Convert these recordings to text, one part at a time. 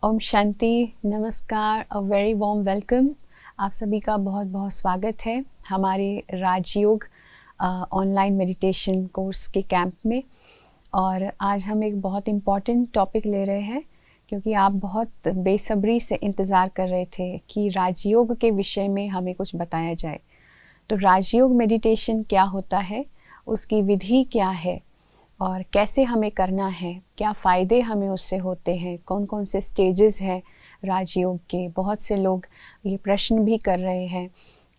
ओम शांति, नमस्कार, a very warm welcome. आप सभी का बहुत बहुत स्वागत है हमारे राजयोग ऑनलाइन मेडिटेशन कोर्स के कैंप में। और आज हम एक बहुत इम्पॉर्टेंट टॉपिक ले रहे हैं क्योंकि आप बहुत बेसब्री से इंतज़ार कर रहे थे कि राजयोग के विषय में हमें कुछ बताया जाए। तो राजयोग मेडिटेशन क्या होता है, उसकी विधि क्या है और कैसे हमें करना है, क्या फ़ायदे हमें उससे होते हैं, कौन कौन से स्टेजेस हैं राजयोग के। बहुत से लोग ये प्रश्न भी कर रहे हैं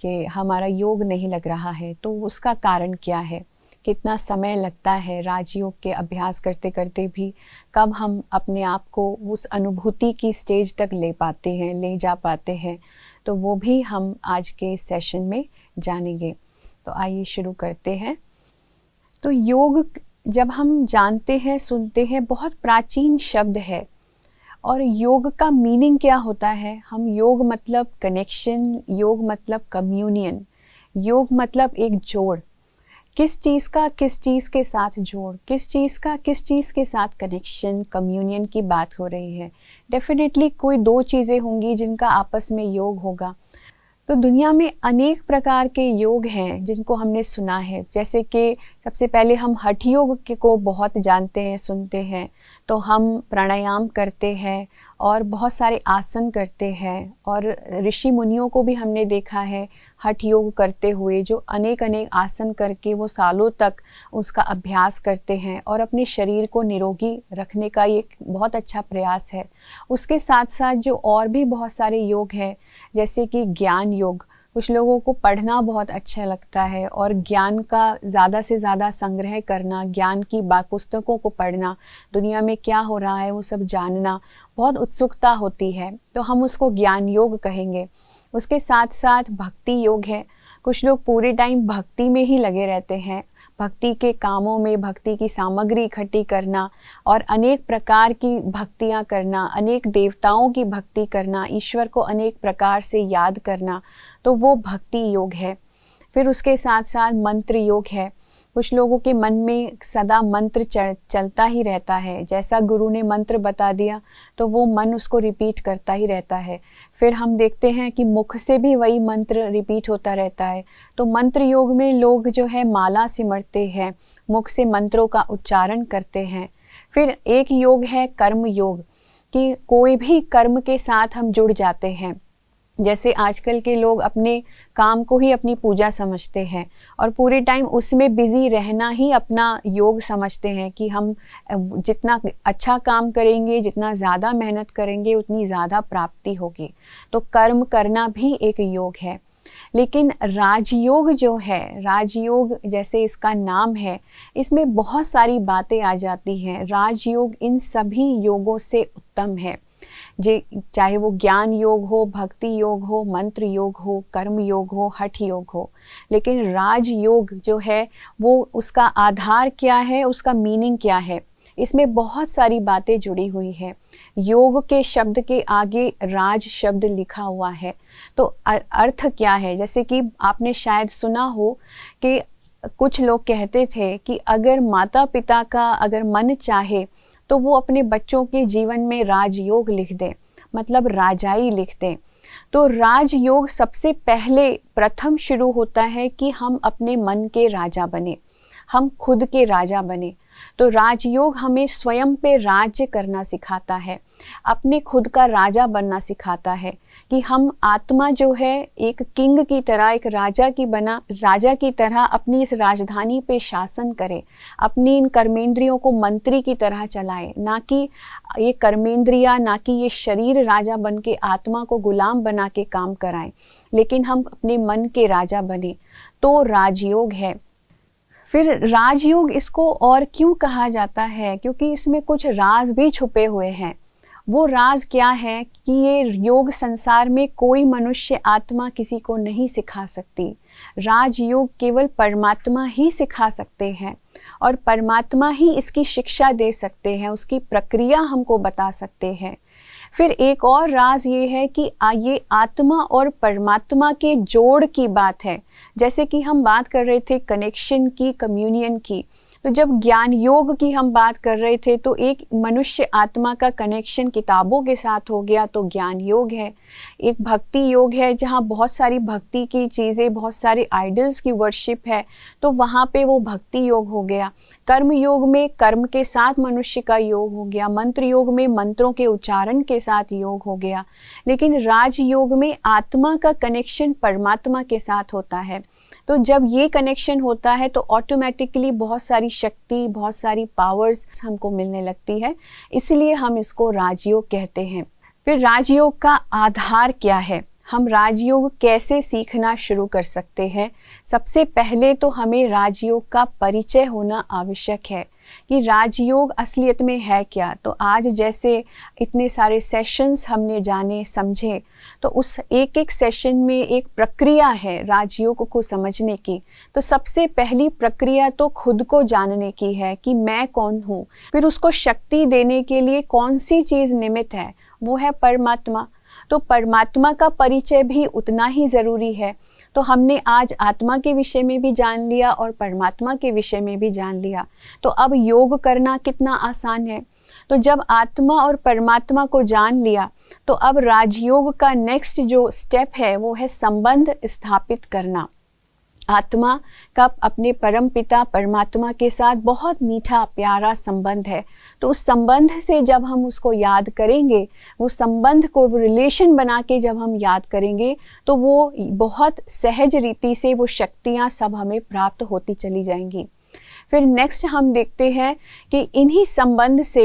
कि हमारा योग नहीं लग रहा है, तो उसका कारण क्या है, कितना समय लगता है राजयोग के अभ्यास करते करते भी, कब हम अपने आप को उस अनुभूति की स्टेज तक ले पाते हैं, ले जा पाते हैं। तो वो भी हम आज के सेशन में जानेंगे। तो आइए शुरू करते हैं। तो योग जब हम जानते हैं, सुनते हैं, बहुत प्राचीन शब्द है। और योग का मीनिंग क्या होता है? हम योग मतलब कनेक्शन, योग मतलब कम्युनियन, योग मतलब एक जोड़। किस चीज़ का किस चीज़ के साथ जोड़, किस चीज़ का किस चीज़ के साथ कनेक्शन, कम्युनियन की बात हो रही है। डेफिनेटली कोई दो चीज़ें होंगी जिनका आपस में योग होगा। तो दुनिया में अनेक प्रकार के योग हैं जिनको हमने सुना है। जैसे कि सबसे पहले हम हठ योग को बहुत जानते हैं, सुनते हैं। तो हम प्राणायाम करते हैं और बहुत सारे आसन करते हैं, और ऋषि मुनियों को भी हमने देखा है हठ योग करते हुए, जो अनेक अनेक आसन करके वो सालों तक उसका अभ्यास करते हैं और अपने शरीर को निरोगी रखने का ये एक बहुत अच्छा प्रयास है। उसके साथ साथ जो और भी बहुत सारे योग हैं, जैसे कि ज्ञान योग। कुछ लोगों को पढ़ना बहुत अच्छा लगता है और ज्ञान का ज़्यादा से ज़्यादा संग्रह करना, ज्ञान की पुस्तकों को पढ़ना, दुनिया में क्या हो रहा है वो सब जानना बहुत उत्सुकता होती है, तो हम उसको ज्ञान योग कहेंगे। उसके साथ साथ भक्ति योग है। कुछ लोग पूरे टाइम भक्ति में ही लगे रहते हैं, भक्ति के कामों में, भक्ति की सामग्री इकट्ठी करना और अनेक प्रकार की भक्तियाँ करना, अनेक देवताओं की भक्ति करना, ईश्वर को अनेक प्रकार से याद करना, तो वो भक्ति योग है। फिर उसके साथ साथ मंत्र योग है। कुछ लोगों के मन में सदा मंत्र चलता ही रहता है, जैसा गुरु ने मंत्र बता दिया तो वो मन उसको रिपीट करता ही रहता है। फिर हम देखते हैं कि मुख से भी वही मंत्र रिपीट होता रहता है। तो मंत्र योग में लोग जो है माला सिमरते हैं, मुख से मंत्रों का उच्चारण करते हैं। फिर एक योग है कर्म योग, कि कोई भी कर्म के साथ हम जुड़ जाते हैं। जैसे आजकल के लोग अपने काम को ही अपनी पूजा समझते हैं और पूरे टाइम उसमें बिजी रहना ही अपना योग समझते हैं कि हम जितना अच्छा काम करेंगे, जितना ज़्यादा मेहनत करेंगे, उतनी ज़्यादा प्राप्ति होगी। तो कर्म करना भी एक योग है। लेकिन राजयोग जो है, राजयोग जैसे इसका नाम है, इसमें बहुत सारी बातें आ जाती हैं। राजयोग इन सभी योगों से उत्तम है। चाहे वो ज्ञान योग हो, भक्ति योग हो, मंत्र योग हो, कर्म योग हो, हठ योग हो। लेकिन राजयोग जो है वो, उसका आधार क्या है, उसका मीनिंग क्या है, इसमें बहुत सारी बातें जुड़ी हुई हैं। योग के शब्द के आगे राज शब्द लिखा हुआ है, तो अर्थ क्या है? जैसे कि आपने शायद सुना हो कि कुछ लोग कहते थे कि अगर माता पिता का अगर मन चाहे तो वो अपने बच्चों के जीवन में राजयोग लिख दें, मतलब राजाई लिख दें। तो राजयोग सबसे पहले प्रथम शुरू होता है कि हम अपने मन के राजा बने, हम खुद के राजा बने। तो राजयोग हमें स्वयं पे राज्य करना सिखाता है, अपने खुद का राजा बनना सिखाता है, कि हम आत्मा जो है एक किंग की तरह, एक राजा की तरह अपनी इस राजधानी पे शासन करे, अपनी इन कर्मेंद्रियों को मंत्री की तरह चलाए, ना कि ये कर्मेंद्रियां, ना कि ये शरीर राजा बन के आत्मा को गुलाम बना के काम कराएं, लेकिन हम अपने मन के राजा बने। तो राजयोग है। फिर राजयोग इसको और क्यों कहा जाता है? क्योंकि इसमें कुछ राज भी छुपे हुए हैं। वो राज क्या है कि ये योग संसार में कोई मनुष्य आत्मा किसी को नहीं सिखा सकती। राजयोग केवल परमात्मा ही सिखा सकते हैं और परमात्मा ही इसकी शिक्षा दे सकते हैं, उसकी प्रक्रिया हमको बता सकते हैं। फिर एक और राज ये है कि ये आत्मा और परमात्मा के जोड़ की बात है। जैसे कि हम बात कर रहे थे कनेक्शन की, कम्युनियन की, तो जब ज्ञान योग की हम बात कर रहे थे तो एक मनुष्य आत्मा का कनेक्शन किताबों के साथ हो गया तो ज्ञान योग है। एक भक्ति योग है जहाँ बहुत सारी भक्ति की चीज़ें, बहुत सारे आइडल्स की वर्शिप है, तो वहाँ पे वो भक्ति योग हो गया। कर्म योग में कर्म के साथ मनुष्य का योग हो गया। मंत्र योग में मंत्रों के उच्चारण के साथ योग हो गया। लेकिन राज योग में आत्मा का कनेक्शन परमात्मा के साथ होता है। तो जब ये कनेक्शन होता है तो ऑटोमेटिकली बहुत सारी शक्ति, बहुत सारी पावर्स हमको मिलने लगती है, इसलिए हम इसको राजयोग कहते हैं। फिर राजयोग का आधार क्या है, हम राजयोग कैसे सीखना शुरू कर सकते हैं? सबसे पहले तो हमें राजयोग का परिचय होना आवश्यक है कि राजयोग असलियत में है क्या। तो आज जैसे इतने सारे सेशंस हमने जाने समझे, तो उस एक एक सेशन में एक प्रक्रिया है राजयोग को समझने की। तो सबसे पहली प्रक्रिया तो खुद को जानने की है कि मैं कौन हूँ। फिर उसको शक्ति देने के लिए कौन सी चीज़ निमित्त है, वो है परमात्मा। तो परमात्मा का परिचय भी उतना ही ज़रूरी है। तो हमने आज आत्मा के विषय में भी जान लिया और परमात्मा के विषय में भी जान लिया। तो अब योग करना कितना आसान है। तो जब आत्मा और परमात्मा को जान लिया तो अब राजयोग का नेक्स्ट जो स्टेप है वो है संबंध स्थापित करना। आत्मा का अपने परम पिता परमात्मा के साथ बहुत मीठा प्यारा संबंध है। तो उस संबंध से जब हम उसको याद करेंगे, वो संबंध को रिलेशन बना के जब हम याद करेंगे, तो वो बहुत सहज रीति से वो शक्तियाँ सब हमें प्राप्त होती चली जाएंगी। फिर नेक्स्ट हम देखते हैं कि इन्हीं संबंध से,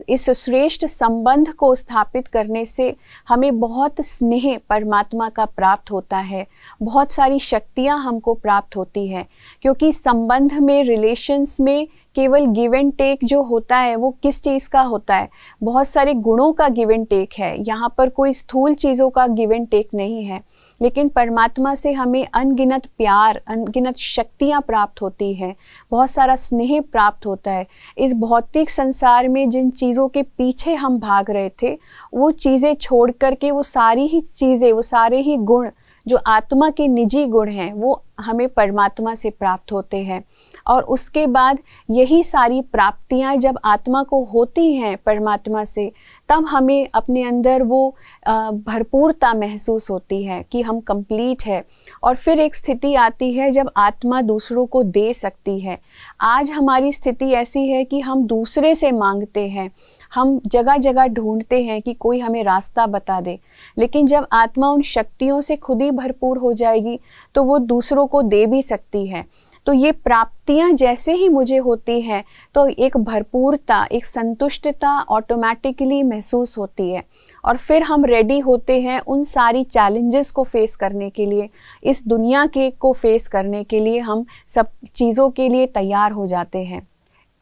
इस श्रेष्ठ संबंध को स्थापित करने से हमें बहुत स्नेह परमात्मा का प्राप्त होता है, बहुत सारी शक्तियाँ हमको प्राप्त होती है। क्योंकि संबंध में, रिलेशंस में केवल गिव एंड टेक जो होता है वो किस चीज़ का होता है, बहुत सारे गुणों का गिव एंड टेक है। यहाँ पर कोई स्थूल चीज़ों का गिव एंड टेक नहीं है। लेकिन परमात्मा से हमें अनगिनत प्यार, अनगिनत शक्तियाँ प्राप्त होती हैं, बहुत सारा स्नेह प्राप्त होता है। इस भौतिक संसार में जिन चीज़ों के पीछे हम भाग रहे थे, वो चीज़ें छोड़ करके वो सारी ही चीज़ें, वो सारे ही गुण जो आत्मा के निजी गुण हैं, वो हमें परमात्मा से प्राप्त होते हैं। और उसके बाद यही सारी प्राप्तियां जब आत्मा को होती हैं परमात्मा से, तब हमें अपने अंदर वो भरपूरता महसूस होती है कि हम कंप्लीट है। और फिर एक स्थिति आती है जब आत्मा दूसरों को दे सकती है। आज हमारी स्थिति ऐसी है कि हम दूसरे से मांगते हैं, हम जगह जगह ढूंढते हैं कि कोई हमें रास्ता बता दे। लेकिन जब आत्मा उन शक्तियों से खुद ही भरपूर हो जाएगी तो वो दूसरों को दे भी सकती है। तो ये प्राप्तियां जैसे ही मुझे होती हैं तो एक भरपूरता, एक संतुष्टता ऑटोमेटिकली महसूस होती है। और फिर हम रेडी होते हैं उन सारी चैलेंजेस को फेस करने के लिए, इस दुनिया के को फेस करने के लिए हम सब चीज़ों के लिए तैयार हो जाते हैं।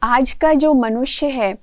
आज का जो मनुष्य है,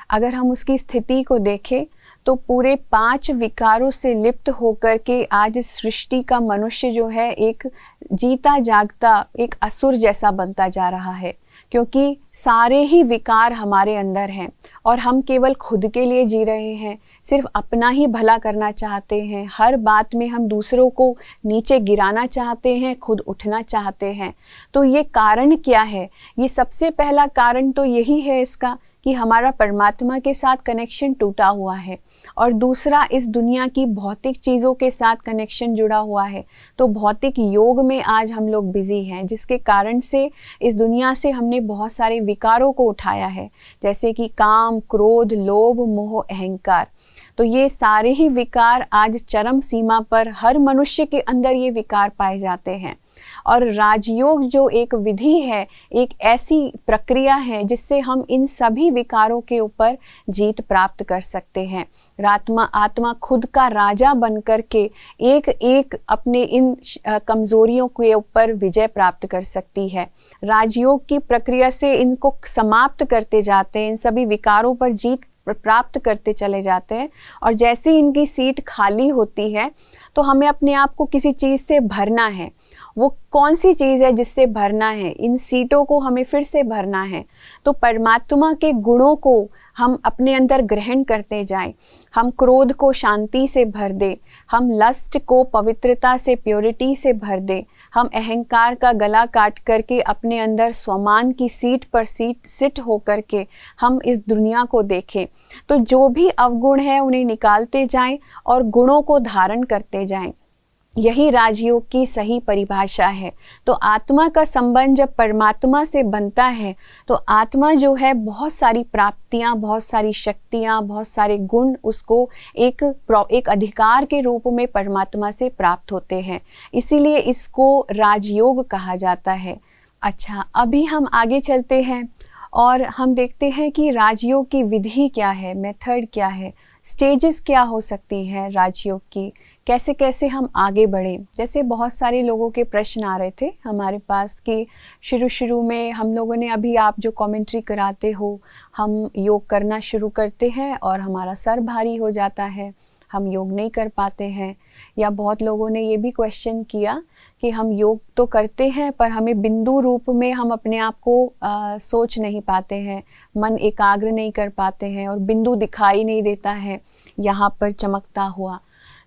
अगर हम उसकी स्थिति को देखें तो पूरे 5 विकारों से लिप्त होकर के आज इस सृष्टि का मनुष्य जो है एक जीता जागता एक असुर जैसा बनता जा रहा है। क्योंकि सारे ही विकार हमारे अंदर हैं और हम केवल खुद के लिए जी रहे हैं, सिर्फ अपना ही भला करना चाहते हैं। हर बात में हम दूसरों को नीचे गिराना चाहते हैं, खुद उठना चाहते हैं। तो ये कारण क्या है? ये सबसे पहला कारण तो यही है इसका कि हमारा परमात्मा के साथ कनेक्शन टूटा हुआ है। और दूसरा, इस दुनिया की भौतिक चीज़ों के साथ कनेक्शन जुड़ा हुआ है। तो भौतिक योग में आज हम लोग बिजी हैं, जिसके कारण से इस दुनिया से हमने बहुत सारे विकारों को उठाया है, जैसे कि काम, क्रोध, लोभ, मोह, अहंकार। तो ये सारे ही विकार आज चरम सीमा पर हर मनुष्य के अंदर ये विकार पाए जाते हैं। और राजयोग जो एक विधि है, एक ऐसी प्रक्रिया है जिससे हम इन सभी विकारों के ऊपर जीत प्राप्त कर सकते हैं। आत्मा खुद का राजा बनकर के एक एक अपने इन कमजोरियों के ऊपर विजय प्राप्त कर सकती है। राजयोग की प्रक्रिया से इनको समाप्त करते जाते हैं, इन सभी विकारों पर जीत प्राप्त करते चले जाते हैं। और जैसे ही इनकी सीट खाली होती है तो हमें अपने आप को किसी चीज़ से भरना है। वो कौन सी चीज़ है जिससे भरना है? इन सीटों को हमें फिर से भरना है। तो परमात्मा के गुणों को हम अपने अंदर ग्रहण करते जाएं, हम क्रोध को शांति से भर दें, हम लस्ट को पवित्रता से, प्योरिटी से भर दें, हम अहंकार का गला काट करके अपने अंदर स्वमान की सीट पर सिट हो करके हम इस दुनिया को देखें। तो जो भी अवगुण है उन्हें निकालते जाएं और गुणों को धारण करते जाएं। यही राजयोग की सही परिभाषा है। तो आत्मा का संबंध जब परमात्मा से बनता है तो आत्मा जो है बहुत सारी प्राप्तियां, बहुत सारी शक्तियां, बहुत सारे गुण उसको एक अधिकार के रूप में परमात्मा से प्राप्त होते हैं। इसीलिए इसको राजयोग कहा जाता है। अच्छा, अभी हम आगे चलते हैं और हम देखते हैं कि राजयोग की विधि क्या है, मेथड क्या है, स्टेजेस क्या हो सकती हैं राजयोग की, कैसे कैसे हम आगे बढ़ें। जैसे बहुत सारे लोगों के प्रश्न आ रहे थे हमारे पास कि शुरू में हम लोगों ने, अभी आप जो कमेंट्री कराते हो, हम योग करना शुरू करते हैं और हमारा सर भारी हो जाता है, हम योग नहीं कर पाते हैं। या बहुत लोगों ने ये भी क्वेश्चन किया कि हम योग तो करते हैं पर हमें बिंदु रूप में हम अपने आप को सोच नहीं पाते हैं, मन एकाग्र नहीं कर पाते हैं और बिंदु दिखाई नहीं देता है यहाँ पर चमकता हुआ।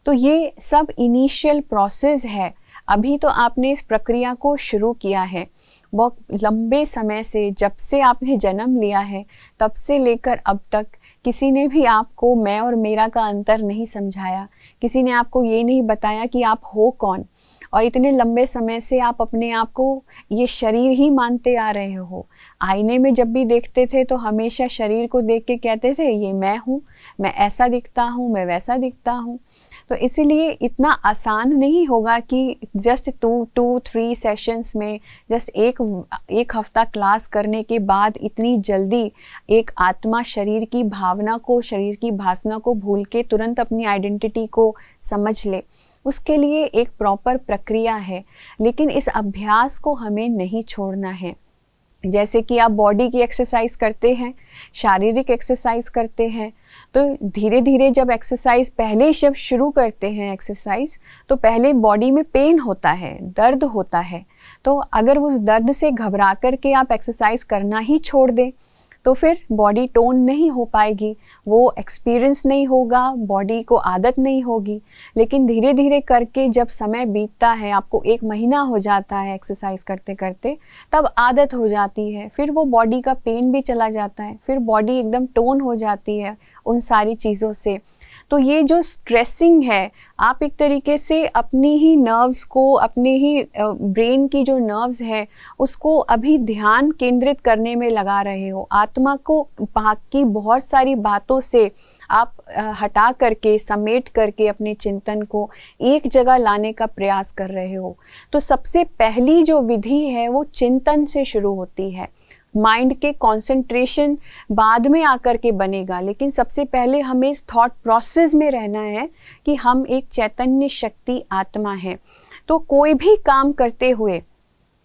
तो ये सब इनिशियल प्रोसेस है। अभी तो आपने इस प्रक्रिया को शुरू किया है। बहुत लंबे समय से, जब से आपने जन्म लिया है तब से लेकर अब तक किसी ने भी आपको मैं और मेरा का अंतर नहीं समझाया, किसी ने आपको ये नहीं बताया कि आप हो कौन। और इतने लंबे समय से आप अपने आप को ये शरीर ही मानते आ रहे हो। आईने में जब भी देखते थे तो हमेशा शरीर को देख के कहते थे ये मैं हूँ, मैं ऐसा दिखता हूँ, मैं वैसा दिखता हूँ। तो इसीलिए इतना आसान नहीं होगा कि जस्ट 2-3 सेशंस में, जस्ट एक हफ्ता क्लास करने के बाद इतनी जल्दी एक आत्मा शरीर की भावना को, शरीर की भासना को भूल के तुरंत अपनी आइडेंटिटी को समझ ले। उसके लिए एक प्रॉपर प्रक्रिया है, लेकिन इस अभ्यास को हमें नहीं छोड़ना है। जैसे कि आप बॉडी की एक्सरसाइज करते हैं, शारीरिक एक्सरसाइज करते हैं, तो धीरे धीरे जब एक्सरसाइज, पहले जब शुरू करते हैं एक्सरसाइज तो पहले बॉडी में पेन होता है, दर्द होता है। तो अगर उस दर्द से घबरा करके आप एक्सरसाइज करना ही छोड़ दें तो फिर बॉडी टोन नहीं हो पाएगी, वो एक्सपीरियंस नहीं होगा, बॉडी को आदत नहीं होगी। लेकिन धीरे धीरे करके जब समय बीतता है, आपको 1 महीना हो जाता है एक्सरसाइज करते करते, तब आदत हो जाती है, फिर वो बॉडी का पेन भी चला जाता है, फिर बॉडी एकदम टोन हो जाती है उन सारी चीज़ों से। तो ये जो स्ट्रेसिंग है, आप एक तरीके से अपनी ही नर्व्स को, अपने ही ब्रेन की जो नर्व्स है उसको अभी ध्यान केंद्रित करने में लगा रहे हो। आत्मा को बाकी बहुत सारी बातों से आप हटा करके, समेट करके अपने चिंतन को एक जगह लाने का प्रयास कर रहे हो। तो सबसे पहली जो विधि है वो चिंतन से शुरू होती है। माइंड के कंसंट्रेशन बाद में आकर के बनेगा, लेकिन सबसे पहले हमें इस थॉट प्रोसेस में रहना है कि हम एक चैतन्य शक्ति आत्मा है। तो कोई भी काम करते हुए,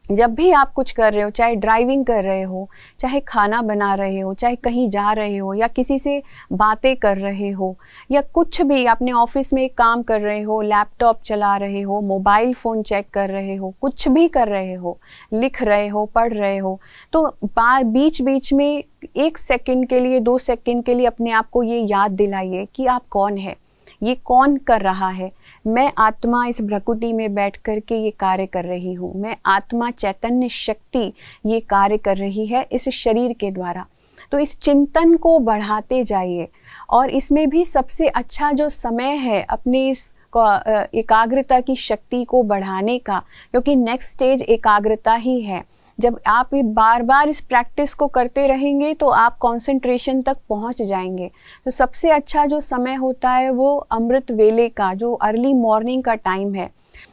जब भी आप कुछ कर रहे हो, चाहे ड्राइविंग कर रहे हो, चाहे खाना बना रहे हो, चाहे कहीं जा रहे हो, या किसी से बातें कर रहे हो, या कुछ भी अपने ऑफिस में काम कर रहे हो, लैपटॉप चला रहे हो, मोबाइल फ़ोन चेक कर रहे हो, कुछ भी कर रहे हो, लिख रहे हो, पढ़ रहे हो, तो बीच बीच में 1 सेकंड के लिए, 2 सेकंड के लिए अपने आप को ये याद दिलाइए कि आप कौन है, ये कौन कर रहा है। मैं आत्मा इस भ्रकुटी में बैठ कर के ये कार्य कर रही हूँ, मैं आत्मा चैतन्य शक्ति ये कार्य कर रही है इस शरीर के द्वारा। तो इस चिंतन को बढ़ाते जाइए। और इसमें भी सबसे अच्छा जो समय है अपनी इस एकाग्रता की शक्ति को बढ़ाने का, क्योंकि नेक्स्ट स्टेज एकाग्रता ही है। जब आप बार बार इस प्रैक्टिस को करते रहेंगे तो आप कंसंट्रेशन तक पहुंच जाएंगे। तो सबसे अच्छा जो समय होता है वो अमृत वेले का, जो अर्ली मॉर्निंग का टाइम है।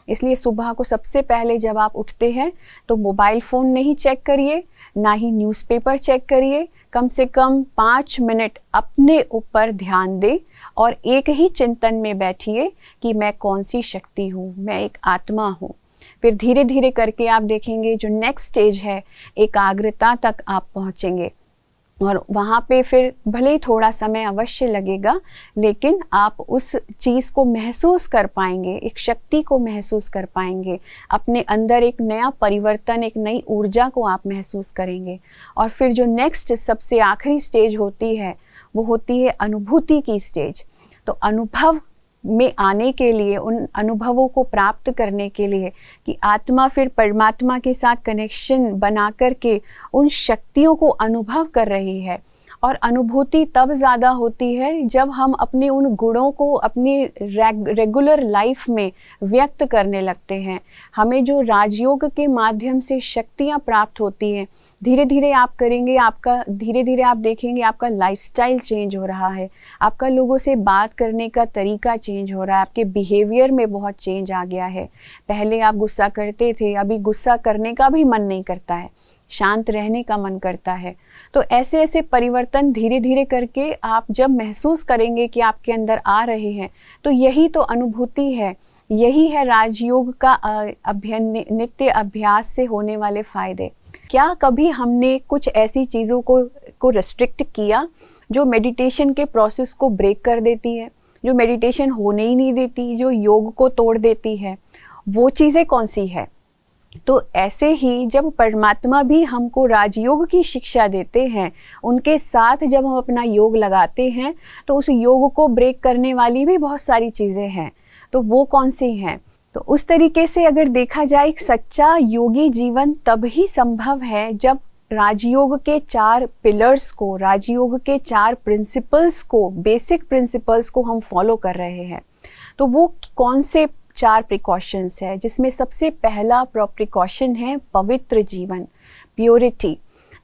इसलिए सुबह को सबसे पहले जब आप उठते हैं तो मोबाइल फ़ोन नहीं चेक करिए, ना ही न्यूज़पेपर चेक करिए। कम से कम 5 मिनट अपने ऊपर ध्यान दें और एक ही चिंतन में बैठिए कि मैं कौन सी शक्ति हूँ, मैं एक आत्मा हूँ। फिर धीरे धीरे करके आप देखेंगे जो नेक्स्ट स्टेज है एकाग्रता तक आप पहुँचेंगे। और वहाँ पे फिर भले ही थोड़ा समय अवश्य लगेगा, लेकिन आप उस चीज़ को महसूस कर पाएंगे, एक शक्ति को महसूस कर पाएंगे, अपने अंदर एक नया परिवर्तन, एक नई ऊर्जा को आप महसूस करेंगे। और फिर जो नेक्स्ट सबसे आखिरी स्टेज होती है वो होती है अनुभूति की स्टेज। तो अनुभव में आने के लिए, उन अनुभवों को प्राप्त करने के लिए कि आत्मा फिर परमात्मा के साथ कनेक्शन बना कर के उन शक्तियों को अनुभव कर रही है। और अनुभूति तब ज़्यादा होती है जब हम अपने उन गुणों को अपनी रेगुलर लाइफ में व्यक्त करने लगते हैं। हमें जो राजयोग के माध्यम से शक्तियाँ प्राप्त होती हैं, धीरे धीरे आप करेंगे, आपका धीरे धीरे आप देखेंगे आपका लाइफस्टाइल चेंज हो रहा है, आपका लोगों से बात करने का तरीका चेंज हो रहा है, आपके बिहेवियर में बहुत चेंज आ गया है। पहले आप गुस्सा करते थे, अभी गुस्सा करने का भी मन नहीं करता है, शांत रहने का मन करता है। तो ऐसे ऐसे परिवर्तन धीरे धीरे करके आप जब महसूस करेंगे कि आपके अंदर आ रहे हैं, तो यही तो अनुभूति है, यही है राजयोग का नित्य अभ्यास से होने वाले फ़ायदे। क्या कभी हमने कुछ ऐसी चीज़ों को रिस्ट्रिक्ट किया जो मेडिटेशन के प्रोसेस को ब्रेक कर देती है, जो मेडिटेशन होने ही नहीं देती, जो योग को तोड़ देती है? वो चीज़ें कौन सी है? तो ऐसे ही जब परमात्मा भी हमको राजयोग की शिक्षा देते हैं, उनके साथ जब हम अपना योग लगाते हैं, तो उस योग को ब्रेक करने वाली भी बहुत सारी चीज़ें हैं। तो वो कौन सी हैं? तो उस तरीके से अगर देखा जाए, एक सच्चा योगी जीवन तब ही संभव है जब राजयोग के 4 पिलर्स को, राजयोग के 4 प्रिंसिपल्स को, बेसिक प्रिंसिपल्स को हम फॉलो कर रहे हैं। तो वो कौन से 4 प्रिकॉशंस है, जिसमें सबसे पहला प्रिकॉशन है पवित्र जीवन, प्योरिटी।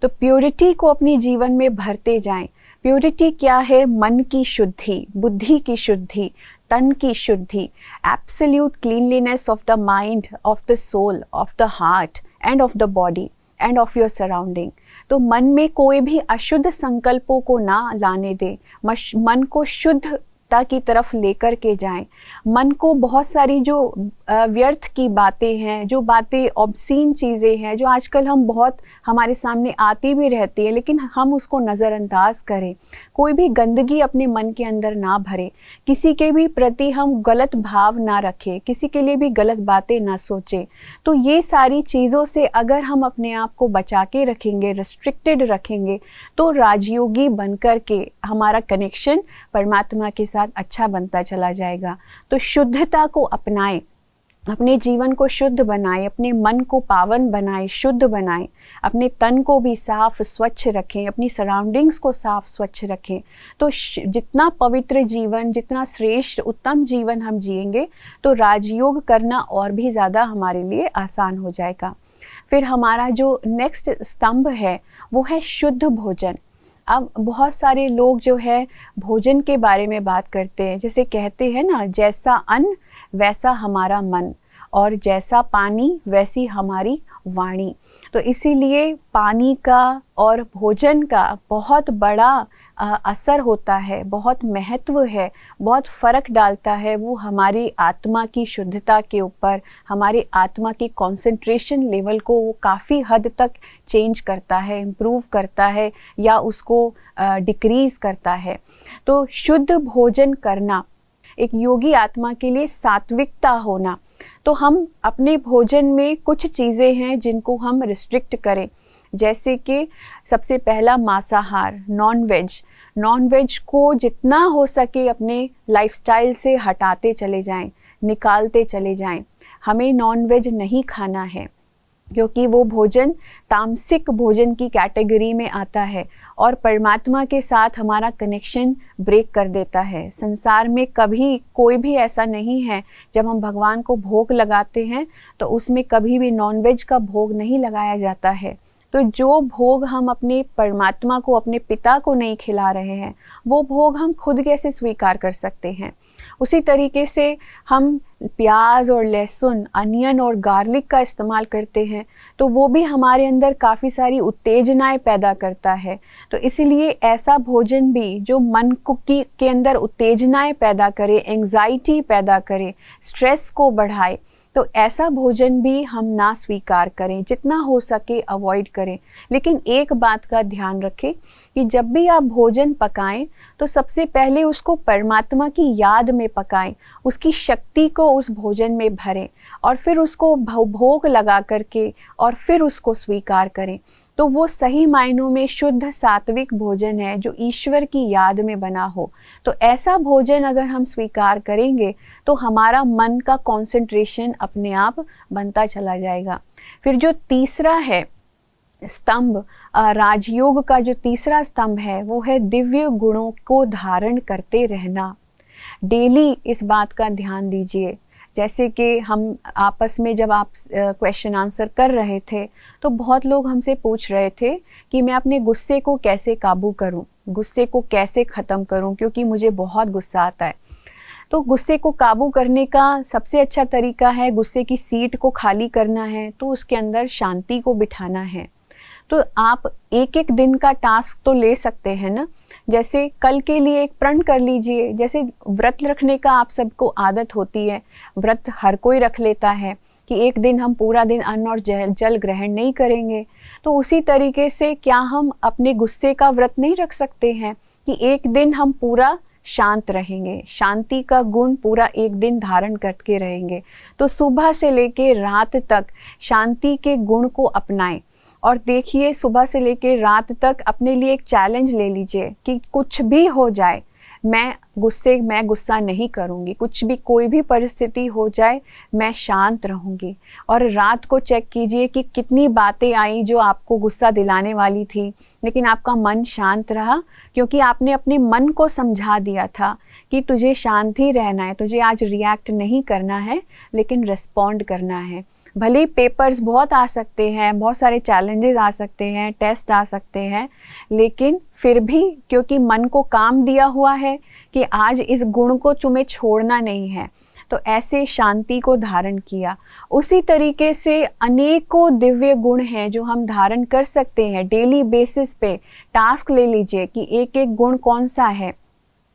तो प्योरिटी को अपने जीवन में भरते जाएं। प्योरिटी क्या है? मन की शुद्धि, बुद्धि की शुद्धि, तन की शुद्धि, absolute cleanliness of the mind, of the soul, of the heart and of the body and of your surrounding. तो मन में कोई भी अशुद्ध संकल्पों को ना लाने दें, मन को शुद्ध की तरफ लेकर के जाएं। मन को बहुत सारी जो व्यर्थ की बातें हैं, जो बातें ऑब्सीन चीज़ें हैं, जो आजकल हम बहुत हमारे सामने आती भी रहती है, लेकिन हम उसको नज़रअंदाज करें। कोई भी गंदगी अपने मन के अंदर ना भरे, किसी के भी प्रति हम गलत भाव ना रखें, किसी के लिए भी गलत बातें ना सोचें। तो ये सारी चीज़ों से अगर हम अपने आप को बचा के रखेंगे, रिस्ट्रिक्टेड रखेंगे, तो राजयोगी बनकर के हमारा कनेक्शन परमात्मा के साथ अच्छा बनता चला जाएगा। तो शुद्धता को अपनाएं, अपने जीवन को शुद्ध बनाएं, अपने मन को पावन बनाएं, शुद्ध बनाएं, अपने तन को भी साफ स्वच्छ रखें, अपनी सराउंडिंग्स को साफ स्वच्छ रखें। तो जितना पवित्र जीवन, जितना श्रेष्ठ उत्तम जीवन हम जिएंगे, तो राजयोग करना और भी ज़्यादा हमारे लिए आसान हो जाएगा। फिर हमारा जो नेक्स्ट स्तंभ है वो है शुद्ध भोजन। अब बहुत सारे लोग जो है भोजन के बारे में बात करते हैं, जैसे कहते हैं ना, जैसा अन्न वैसा हमारा मन, और जैसा पानी वैसी हमारी वाणी। तो इसीलिए पानी का और भोजन का बहुत बड़ा असर होता है, बहुत महत्व है, बहुत फ़र्क डालता है वो हमारी आत्मा की शुद्धता के ऊपर, हमारी आत्मा की कंसंट्रेशन लेवल को वो काफ़ी हद तक चेंज करता है, इम्प्रूव करता है या उसको डिक्रीज़ करता है। तो शुद्ध भोजन करना एक योगी आत्मा के लिए सात्विकता होना। तो हम अपने भोजन में कुछ चीज़ें हैं जिनको हम रिस्ट्रिक्ट करें, जैसे कि सबसे पहला मांसाहार, नॉन वेज को जितना हो सके अपने लाइफस्टाइल से हटाते चले जाएं, निकालते चले जाएं। हमें नॉन वेज नहीं खाना है, क्योंकि वो भोजन तामसिक भोजन की कैटेगरी में आता है और परमात्मा के साथ हमारा कनेक्शन ब्रेक कर देता है। संसार में कभी कोई भी ऐसा नहीं है, जब हम भगवान को भोग लगाते हैं तो उसमें कभी भी नॉनवेज का भोग नहीं लगाया जाता है। तो जो भोग हम अपने परमात्मा को, अपने पिता को नहीं खिला रहे हैं, वो भोग हम खुद कैसे स्वीकार कर सकते हैं? उसी तरीके से हम प्याज और लहसुन, अनियन और गार्लिक का इस्तेमाल करते हैं, तो वो भी हमारे अंदर काफ़ी सारी उत्तेजनाएं पैदा करता है। तो इसीलिए ऐसा भोजन भी जो मन को के अंदर उत्तेजनाएं पैदा करे, एंग्जाइटी पैदा करे, स्ट्रेस को बढ़ाए, तो ऐसा भोजन भी हम ना स्वीकार करें, जितना हो सके अवॉइड करें। लेकिन एक बात का ध्यान रखें कि जब भी आप भोजन पकाएं तो सबसे पहले उसको परमात्मा की याद में पकाएं, उसकी शक्ति को उस भोजन में भरें और फिर उसको भोग लगा करके और फिर उसको स्वीकार करें। तो वो सही मायनों में शुद्ध सात्विक भोजन है जो ईश्वर की याद में बना हो। तो ऐसा भोजन अगर हम स्वीकार करेंगे तो हमारा मन का कंसंट्रेशन अपने आप बनता चला जाएगा। फिर जो तीसरा है स्तंभ, राजयोग का जो तीसरा स्तंभ है वो है दिव्य गुणों को धारण करते रहना। डेली इस बात का ध्यान दीजिए। जैसे कि हम आपस में जब आप क्वेश्चन आंसर कर रहे थे तो बहुत लोग हमसे पूछ रहे थे कि मैं अपने गुस्से को कैसे काबू करूं, गुस्से को कैसे ख़त्म करूं, क्योंकि मुझे बहुत गुस्सा आता है। तो गुस्से को काबू करने का सबसे अच्छा तरीका है गुस्से की सीट को खाली करना है, तो उसके अंदर शांति को बिठाना है। तो आप एक एक दिन का टास्क तो ले सकते हैं ना। जैसे कल के लिए एक प्रण कर लीजिए। जैसे व्रत रखने का आप सबको आदत होती है, व्रत हर कोई रख लेता है कि एक दिन हम पूरा दिन अन्न और जल ग्रहण नहीं करेंगे। तो उसी तरीके से क्या हम अपने गुस्से का व्रत नहीं रख सकते हैं कि एक दिन हम पूरा शांत रहेंगे, शांति का गुण पूरा एक दिन धारण करके रहेंगे। तो सुबह से लेके रात तक शांति के गुण को अपनाएं। और देखिए, सुबह से लेके रात तक अपने लिए एक चैलेंज ले लीजिए कि कुछ भी हो जाए मैं गुस्सा नहीं करूँगी, कुछ भी कोई भी परिस्थिति हो जाए मैं शांत रहूँगी। और रात को चेक कीजिए कि कितनी बातें आई जो आपको गुस्सा दिलाने वाली थी, लेकिन आपका मन शांत रहा क्योंकि आपने अपने मन को समझा दिया था कि तुझे शांत ही रहना है, तुझे आज रिएक्ट नहीं करना है लेकिन रिस्पॉन्ड करना है। भले ही पेपर्स बहुत आ सकते हैं, बहुत सारे चैलेंजेस आ सकते हैं, टेस्ट आ सकते हैं, लेकिन फिर भी क्योंकि मन को काम दिया हुआ है कि आज इस गुण को तुम्हें छोड़ना नहीं है, तो ऐसे शांति को धारण किया। उसी तरीके से अनेकों दिव्य गुण हैं जो हम धारण कर सकते हैं डेली बेसिस पे। टास्क ले लीजिए कि एक एक गुण कौन सा है।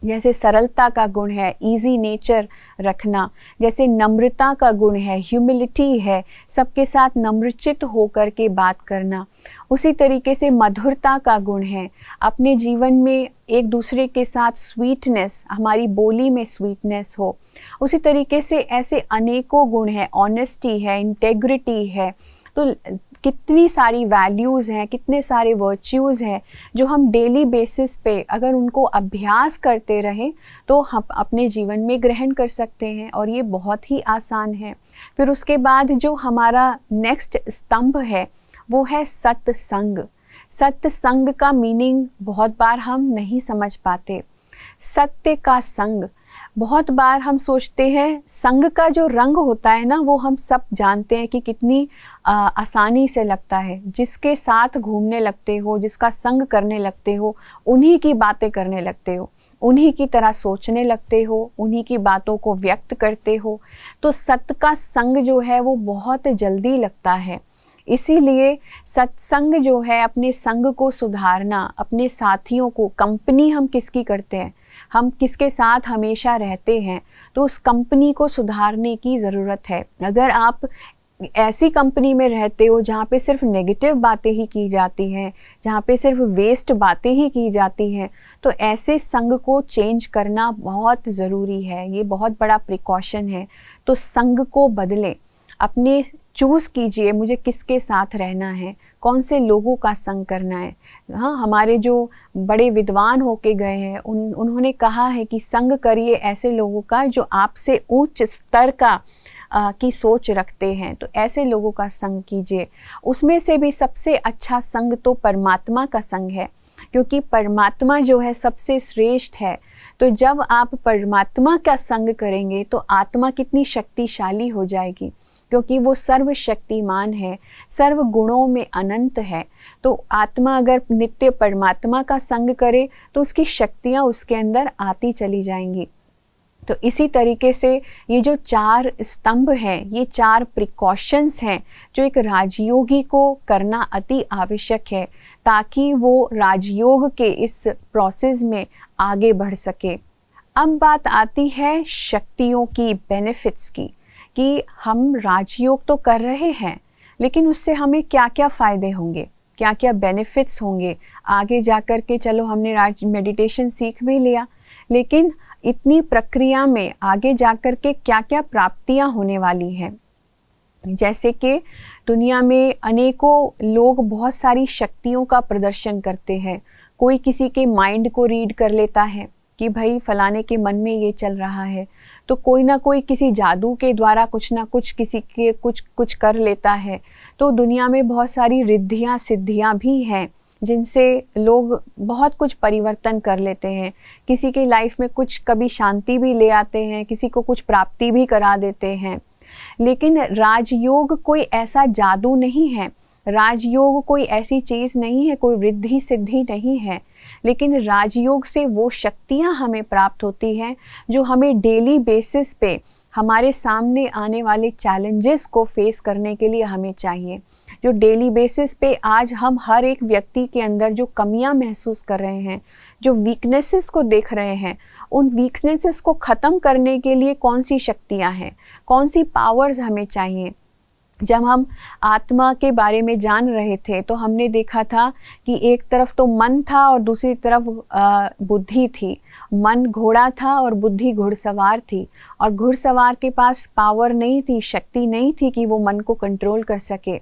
जैसे सरलता का गुण है, इजी नेचर रखना। जैसे नम्रता का गुण है, ह्यूमिलिटी है, सबके साथ नम्रचित होकर के बात करना। उसी तरीके से मधुरता का गुण है, अपने जीवन में एक दूसरे के साथ स्वीटनेस, हमारी बोली में स्वीटनेस हो। उसी तरीके से ऐसे अनेकों गुण हैं, ऑनेस्टी है, इंटेग्रिटी है। तो कितनी सारी वैल्यूज़ हैं, कितने सारे वर्च्यूज़ हैं जो हम डेली बेसिस पे अगर उनको अभ्यास करते रहें तो हम अपने जीवन में ग्रहण कर सकते हैं, और ये बहुत ही आसान है। फिर उसके बाद जो हमारा नेक्स्ट स्तंभ है वो है सत्संग। सत्संग का मीनिंग बहुत बार हम नहीं समझ पाते। सत्य का संग, बहुत बार हम सोचते हैं संग का जो रंग होता है ना, वो हम सब जानते हैं कि कितनी आसानी से लगता है। जिसके साथ घूमने लगते हो, जिसका संग करने लगते हो, उन्हीं की बातें करने लगते हो, उन्हीं की तरह सोचने लगते हो, उन्हीं की बातों को व्यक्त करते हो। तो सत्य का संग जो है वो बहुत जल्दी लगता है। इसीलिए सत्संग जो है, अपने संग को सुधारना, अपने साथियों को, कंपनी हम किसकी करते हैं, हम किसके साथ हमेशा रहते हैं, तो उस कंपनी को सुधारने की ज़रूरत है। अगर आप ऐसी कंपनी में रहते हो जहाँ पे सिर्फ नेगेटिव बातें ही की जाती हैं, जहाँ पे सिर्फ वेस्ट बातें ही की जाती हैं, तो ऐसे संग को चेंज करना बहुत ज़रूरी है। ये बहुत बड़ा प्रिकॉशन है। तो संग को बदलें, अपने चूज़ कीजिए मुझे किसके साथ रहना है, कौन से लोगों का संग करना है। हाँ, हमारे जो बड़े विद्वान होके गए हैं उन्होंने कहा है कि संग करिए ऐसे लोगों का जो आपसे उच्च स्तर का की सोच रखते हैं। तो ऐसे लोगों का संग कीजिए। उसमें से भी सबसे अच्छा संग तो परमात्मा का संग है, क्योंकि परमात्मा जो है सबसे श्रेष्ठ है। तो जब आप परमात्मा का संग करेंगे तो आत्मा कितनी शक्तिशाली हो जाएगी, क्योंकि वो सर्वशक्तिमान है, सर्व गुणों में अनंत है। तो आत्मा अगर नित्य परमात्मा का संग करे तो उसकी शक्तियाँ उसके अंदर आती चली जाएंगी। तो इसी तरीके से ये जो 4 स्तंभ हैं, ये 4 प्रिकॉशंस हैं जो एक राजयोगी को करना अति आवश्यक है, ताकि वो राजयोग के इस प्रोसेस में आगे बढ़ सके। अब बात आती है शक्तियों की, बेनिफिट्स की, कि हम राजयोग तो कर रहे हैं लेकिन उससे हमें क्या क्या फ़ायदे होंगे, क्या क्या बेनिफिट्स होंगे आगे जाकर के। चलो हमने राज मेडिटेशन सीख भी लिया, लेकिन इतनी प्रक्रिया में आगे जाकर के क्या क्या प्राप्तियां होने वाली हैं। जैसे कि दुनिया में अनेकों लोग बहुत सारी शक्तियों का प्रदर्शन करते हैं। कोई किसी के माइंड को रीड कर लेता है कि भाई फलाने के मन में ये चल रहा है, तो कोई ना कोई किसी जादू के द्वारा कुछ ना कुछ किसी के कुछ कुछ कर लेता है। तो दुनिया में बहुत सारी रिद्धियाँ सिद्धियाँ भी हैं जिनसे लोग बहुत कुछ परिवर्तन कर लेते हैं। किसी के लाइफ में कुछ कभी शांति भी ले आते हैं, किसी को कुछ प्राप्ति भी करा देते हैं। लेकिन राजयोग कोई ऐसा जादू नहीं है, राजयोग कोई ऐसी चीज़ नहीं है, कोई रिद्धि सिद्धि नहीं है। लेकिन राजयोग से वो शक्तियाँ हमें प्राप्त होती हैं जो हमें डेली बेसिस पे हमारे सामने आने वाले चैलेंजेस को फेस करने के लिए हमें चाहिए। जो डेली बेसिस पे आज हम हर एक व्यक्ति के अंदर जो कमियां महसूस कर रहे हैं, जो वीकनेसेस को देख रहे हैं, उन वीकनेसेस को ख़त्म करने के लिए कौन सी शक्तियां हैं, कौन सी पावर्स हमें चाहिए। जब हम आत्मा के बारे में जान रहे थे तो हमने देखा था कि एक तरफ तो मन था और दूसरी तरफ बुद्धि थी। मन घोड़ा था और बुद्धि घुड़सवार थी, और घुड़सवार के पास पावर नहीं थी, शक्ति नहीं थी कि वो मन को कंट्रोल कर सके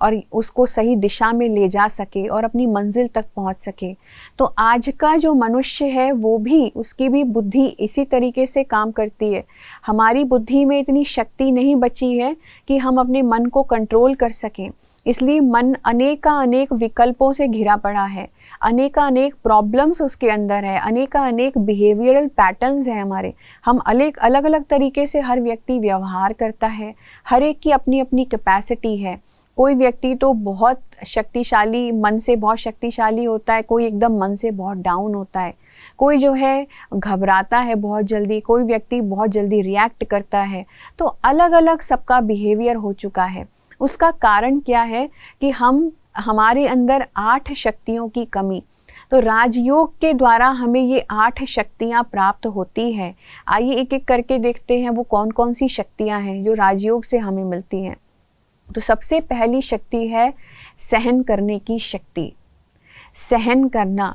और उसको सही दिशा में ले जा सके और अपनी मंजिल तक पहुंच सके। तो आज का जो मनुष्य है वो भी, उसकी भी बुद्धि इसी तरीके से काम करती है। हमारी बुद्धि में इतनी शक्ति नहीं बची है कि हम अपने मन को कंट्रोल कर सकें। इसलिए मन अनेक विकल्पों से घिरा पड़ा है, अनेक प्रॉब्लम्स उसके अंदर है, अनेक बिहेवियरल पैटर्न्स हैं हमारे। हम अलग अलग तरीके से हर व्यक्ति व्यवहार करता है, हर एक की अपनी अपनी कैपेसिटी है। कोई व्यक्ति तो बहुत शक्तिशाली, मन से बहुत शक्तिशाली होता है, कोई एकदम मन से बहुत डाउन होता है। कोई जो है घबराता है बहुत जल्दी, कोई व्यक्ति बहुत जल्दी रिएक्ट करता है। तो अलग अलग सबका बिहेवियर हो चुका है। उसका कारण क्या है कि हमारे अंदर 8 शक्तियों की कमी। तो राजयोग के द्वारा हमें ये 8 शक्तियाँ प्राप्त होती हैं। आइए एक एक करके देखते हैं वो कौन कौन सी शक्तियाँ हैं जो राजयोग से हमें मिलती हैं। तो सबसे पहली शक्ति है सहन करने की शक्ति। सहन करना,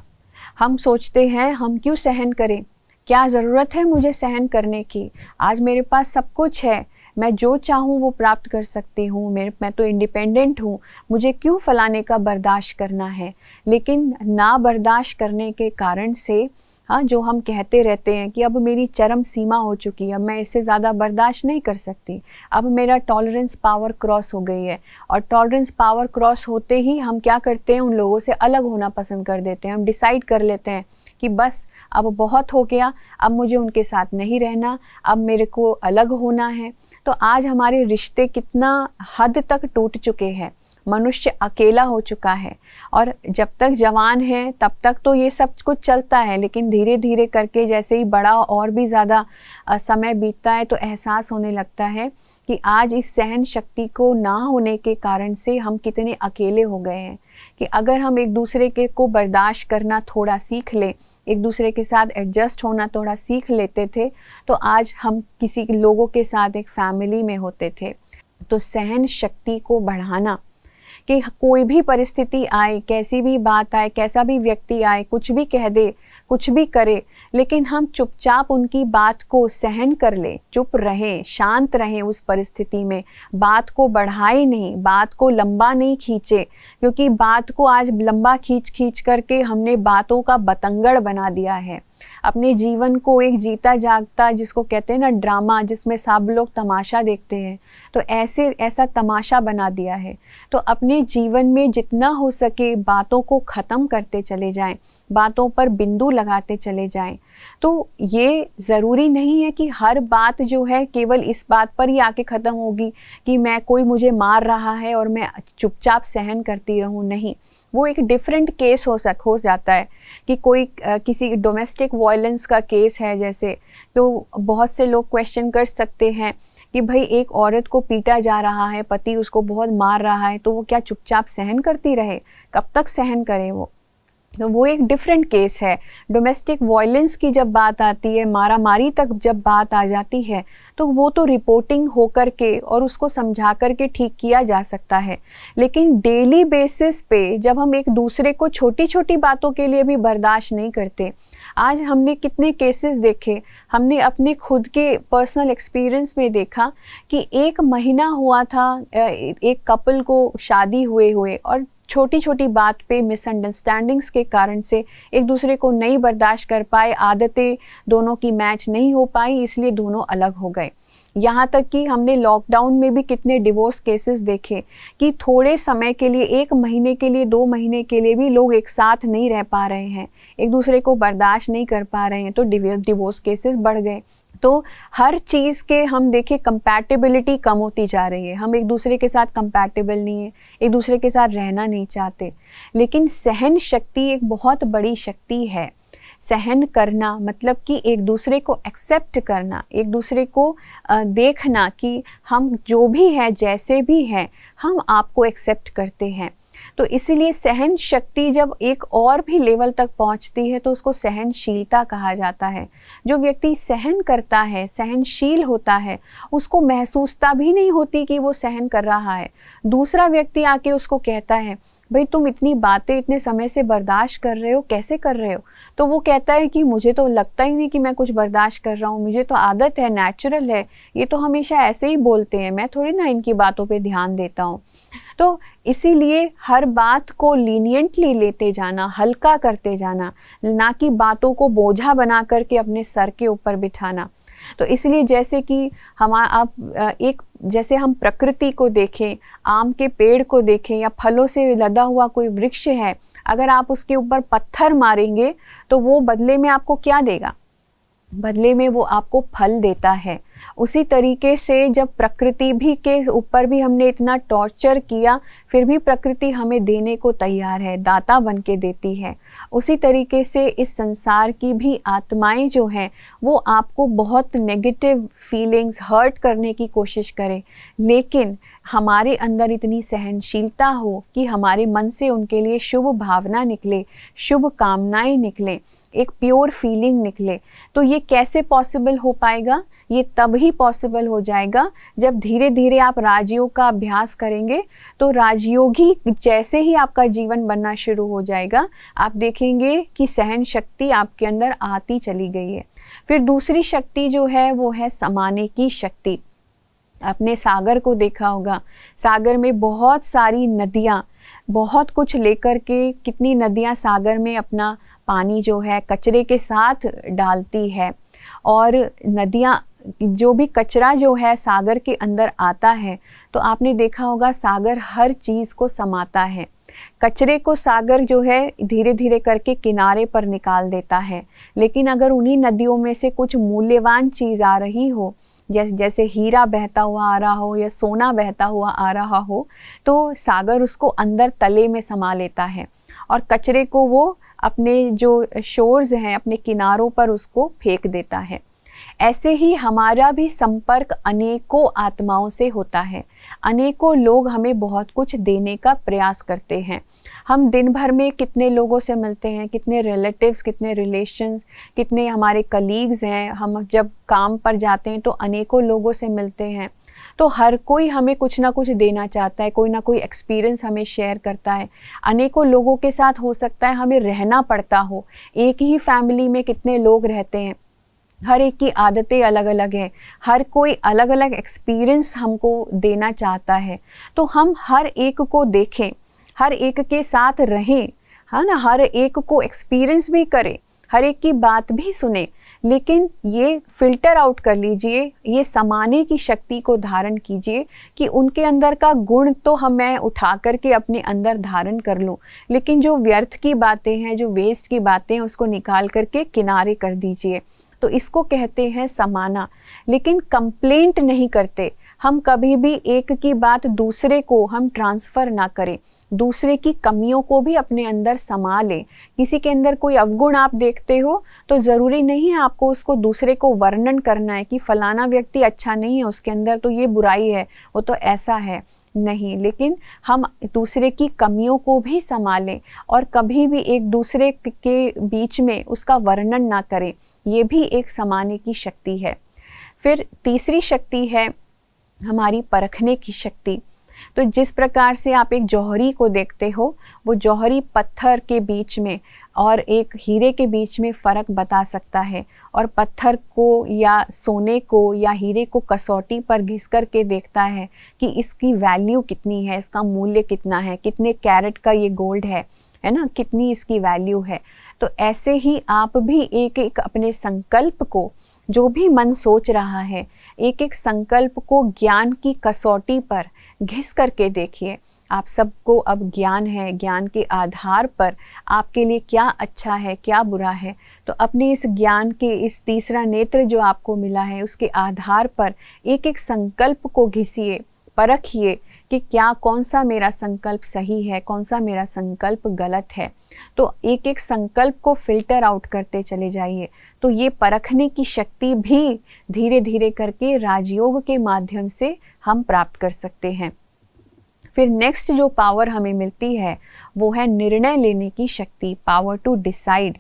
हम सोचते हैं हम क्यों सहन करें, क्या ज़रूरत है मुझे सहन करने की, आज मेरे पास सब कुछ है, मैं जो चाहूँ वो प्राप्त कर सकती हूँ, मैं तो इंडिपेंडेंट हूँ, मुझे क्यों फलाने का बर्दाश्त करना है। लेकिन ना बर्दाश्त करने के कारण से जो हम कहते रहते हैं कि अब मेरी चरम सीमा हो चुकी है, अब मैं इससे ज़्यादा बर्दाश्त नहीं कर सकती, अब मेरा टॉलरेंस पावर क्रॉस हो गई है। और टॉलरेंस पावर क्रॉस होते ही हम क्या करते हैं, उन लोगों से अलग होना पसंद कर देते हैं। हम डिसाइड कर लेते हैं कि बस अब बहुत हो गया, अब मुझे उनके साथ नहीं रहना, अब मेरे को अलग होना है। तो आज हमारे रिश्ते कितना हद तक टूट चुके हैं, मनुष्य अकेला हो चुका है। और जब तक जवान है तब तक तो ये सब कुछ चलता है, लेकिन धीरे धीरे करके जैसे ही बड़ा और भी ज़्यादा समय बीतता है तो एहसास होने लगता है कि आज इस सहन शक्ति को ना होने के कारण से हम कितने अकेले हो गए हैं। कि अगर हम एक दूसरे के को बर्दाश्त करना थोड़ा सीख लें, एक दूसरे के साथ एडजस्ट होना थोड़ा सीख लेते थे, तो आज हम किसी लोगों के साथ एक फैमिली में होते थे। तो सहन शक्ति को बढ़ाना, कि कोई भी परिस्थिति आए, कैसी भी बात आए, कैसा भी व्यक्ति आए, कुछ भी कह दे, कुछ भी करे, लेकिन हम चुपचाप उनकी बात को सहन कर ले, चुप रहें, शांत रहें उस परिस्थिति में, बात को बढ़ाए नहीं, बात को लंबा नहीं खींचे। क्योंकि बात को आज लंबा खींच करके हमने बातों का बतंगड़ बना दिया है। अपने जीवन को एक जीता जागता, जिसको कहते हैं ना ड्रामा, जिसमें सब लोग तमाशा देखते हैं, तो ऐसा तमाशा बना दिया है। तो अपने जीवन में जितना हो सके बातों को ख़त्म करते चले जाएं, बातों पर बिंदु लगाते चले जाएं। तो ये ज़रूरी नहीं है कि हर बात जो है केवल इस बात पर ही आके ख़त्म होगी कि कोई मुझे मार रहा है और मैं चुपचाप सहन करती रहूं। नहीं, वो एक डिफरेंट केस हो जाता है कि कोई किसी डोमेस्टिक वायलेंस का केस है जैसे, तो बहुत से लोग क्वेश्चन कर सकते हैं कि भाई एक औरत को पीटा जा रहा है, पति उसको बहुत मार रहा है, तो वो क्या चुपचाप सहन करती रहे, कब तक सहन करे वो। तो वो एक डिफरेंट केस है। डोमेस्टिक वायलेंस की जब बात आती है, मारा मारी तक जब बात आ जाती है, तो वो तो रिपोर्टिंग होकर के और उसको समझा कर के ठीक किया जा सकता है। लेकिन डेली बेसिस पे जब हम एक दूसरे को छोटी छोटी बातों के लिए भी बर्दाश्त नहीं करते, आज हमने कितने केसेस देखे, हमने अपने खुद के पर्सनल एक्सपीरियंस में देखा कि 1 महीना हुआ था एक कपल को शादी हुए हुए, और छोटी छोटी बात पे मिसअंडरस्टैंडिंग्स के कारण से एक दूसरे को नहीं बर्दाश्त कर पाए, आदतें दोनों की मैच नहीं हो पाई, इसलिए दोनों अलग हो गए। यहाँ तक कि हमने लॉकडाउन में भी कितने डिवोर्स केसेस देखे कि थोड़े समय के लिए, 1 महीने के लिए, 2 महीने के लिए भी लोग एक साथ नहीं रह पा रहे हैं, एक दूसरे को बर्दाश्त नहीं कर पा रहे हैं, तो डिवोर्स केसेस बढ़ गए। तो हर चीज़ के हम देखें कंपैटिबिलिटी कम होती जा रही है, हम एक दूसरे के साथ कंपैटिबल नहीं है, एक दूसरे के साथ रहना नहीं चाहते। लेकिन सहन शक्ति एक बहुत बड़ी शक्ति है। सहन करना मतलब कि एक दूसरे को एक्सेप्ट करना, एक दूसरे को देखना कि हम जो भी हैं, जैसे भी हैं, हम आपको एक्सेप्ट करते हैं। तो इसीलिए सहन शक्ति जब एक और भी लेवल तक पहुंचती है तो उसको सहनशीलता कहा जाता है। जो व्यक्ति सहन करता है, सहनशील होता है, उसको महसूसता भी नहीं होती कि वो सहन कर रहा है। दूसरा व्यक्ति आके उसको कहता है, भाई तुम इतनी बातें इतने समय से बर्दाश्त कर रहे हो, कैसे कर रहे हो? तो वो कहता है कि मुझे तो लगता ही नहीं कि मैं कुछ बर्दाश्त कर रहा हूँ, मुझे तो आदत है, नेचुरल है, ये तो हमेशा ऐसे ही बोलते हैं, मैं थोड़ी ना इनकी बातों पे ध्यान देता हूँ। तो इसीलिए हर बात को लीनियंटली लेते जाना, हल्का करते जाना, ना कि बातों को बोझा बना करके अपने सर के ऊपर बिठाना। तो इसलिए जैसे कि जैसे हम प्रकृति को देखें, आम के पेड़ को देखें या फलों से लदा हुआ कोई वृक्ष है, अगर आप उसके ऊपर पत्थर मारेंगे तो वो बदले में आपको क्या देगा? बदले में वो आपको फल देता है। उसी तरीके से जब प्रकृति भी के ऊपर भी हमने इतना टॉर्चर किया, फिर भी प्रकृति हमें देने को तैयार है, दाता बन के देती है। उसी तरीके से इस संसार की भी आत्माएं जो हैं वो आपको बहुत नेगेटिव फीलिंग्स हर्ट करने की कोशिश करें, लेकिन हमारे अंदर इतनी सहनशीलता हो कि हमारे मन से उनके लिए शुभ भावना निकले, शुभ कामनाएं निकले, एक प्योर फीलिंग निकले। तो ये कैसे पॉसिबल हो पाएगा? ये तब ही पॉसिबल हो जाएगा जब धीरे धीरे आप राजयोग का अभ्यास करेंगे। तो राजयोगी जैसे ही आपका जीवन बनना शुरू हो जाएगा, आप देखेंगे कि सहन शक्ति आपके अंदर आती चली गई है। फिर दूसरी शक्ति जो है वो है समाने की शक्ति। आपने सागर को देखा होगा, सागर में बहुत सारी नदियाँ, बहुत कुछ लेकर के कितनी नदियाँ सागर में अपना पानी जो है कचरे के साथ डालती है, और नदियाँ जो भी कचरा जो है सागर के अंदर आता है, तो आपने देखा होगा सागर हर चीज़ को समाता है। कचरे को सागर जो है धीरे धीरे करके किनारे पर निकाल देता है, लेकिन अगर उन्हीं नदियों में से कुछ मूल्यवान चीज़ आ रही हो, जैसे हीरा बहता हुआ आ रहा हो या सोना बहता हुआ आ रहा हो, तो सागर उसको अंदर तले में समा लेता है और कचरे को वो अपने जो शोर्स हैं, अपने किनारों पर उसको फेंक देता है। ऐसे ही हमारा भी संपर्क अनेकों आत्माओं से होता है। अनेकों लोग हमें बहुत कुछ देने का प्रयास करते हैं। हम दिन भर में कितने लोगों से मिलते हैं, कितने रिलेटिव्स, कितने रिलेशंस, कितने हमारे कलीग्स हैं। हम जब काम पर जाते हैं तो अनेकों लोगों से मिलते हैं। तो हर कोई हमें कुछ ना कुछ देना चाहता है, कोई ना कोई एक्सपीरियंस हमें शेयर करता है। अनेकों लोगों के साथ हो सकता है हमें रहना पड़ता हो। एक ही फैमिली में कितने लोग रहते हैं, हर एक की आदतें अलग अलग हैं, हर कोई अलग अलग एक्सपीरियंस हमको देना चाहता है। तो हम हर एक को देखें, हर एक के साथ रहें, है ना, हर एक को एक्सपीरियंस भी करें, हर एक की बात भी सुने, लेकिन ये फिल्टर आउट कर लीजिए, ये समाने की शक्ति को धारण कीजिए कि उनके अंदर का गुण तो मैं उठा करके अपने अंदर धारण कर लूँ, लेकिन जो व्यर्थ की बातें हैं, जो वेस्ट की बातें हैं, उसको निकाल करके किनारे कर दीजिए। तो इसको कहते हैं समाना। लेकिन कंप्लेंट नहीं करते, हम कभी भी एक की बात दूसरे को हम ट्रांसफ़र ना करें, दूसरे की कमियों को भी अपने अंदर समा लें। किसी के अंदर कोई अवगुण आप देखते हो तो ज़रूरी नहीं है आपको उसको दूसरे को वर्णन करना है कि फलाना व्यक्ति अच्छा नहीं है, उसके अंदर तो ये बुराई है, वो तो ऐसा है, नहीं। लेकिन हम दूसरे की कमियों को भी संभालें और कभी भी एक दूसरे के बीच में उसका वर्णन ना करें। ये भी एक समाने की शक्ति है। फिर तीसरी शक्ति है हमारी परखने की शक्ति। तो जिस प्रकार से आप एक जौहरी को देखते हो, वो जौहरी पत्थर के बीच में और एक हीरे के बीच में फ़र्क बता सकता है, और पत्थर को या सोने को या हीरे को कसौटी पर घिस कर के देखता है कि इसकी वैल्यू कितनी है, इसका मूल्य कितना है, कितने कैरेट का ये गोल्ड है ना, कितनी इसकी वैल्यू है। तो ऐसे ही आप भी एक एक अपने संकल्प को, जो भी मन सोच रहा है, एक एक संकल्प को ज्ञान की कसौटी पर घिस करके देखिए। आप सबको अब ज्ञान है, ज्ञान के आधार पर आपके लिए क्या अच्छा है, क्या बुरा है, तो अपने इस ज्ञान के इस तीसरा नेत्र जो आपको मिला है, उसके आधार पर एक एक संकल्प को घिसिए, परखिए कि क्या, कौन सा मेरा संकल्प सही है, कौन सा मेरा संकल्प गलत है। तो एक एक संकल्प को फिल्टर आउट करते चले जाइए। तो ये परखने की शक्ति भी धीरे धीरे करके राजयोग के माध्यम से हम प्राप्त कर सकते हैं। फिर नेक्स्ट जो पावर हमें मिलती है वो है निर्णय लेने की शक्ति, पावर टू डिसाइड।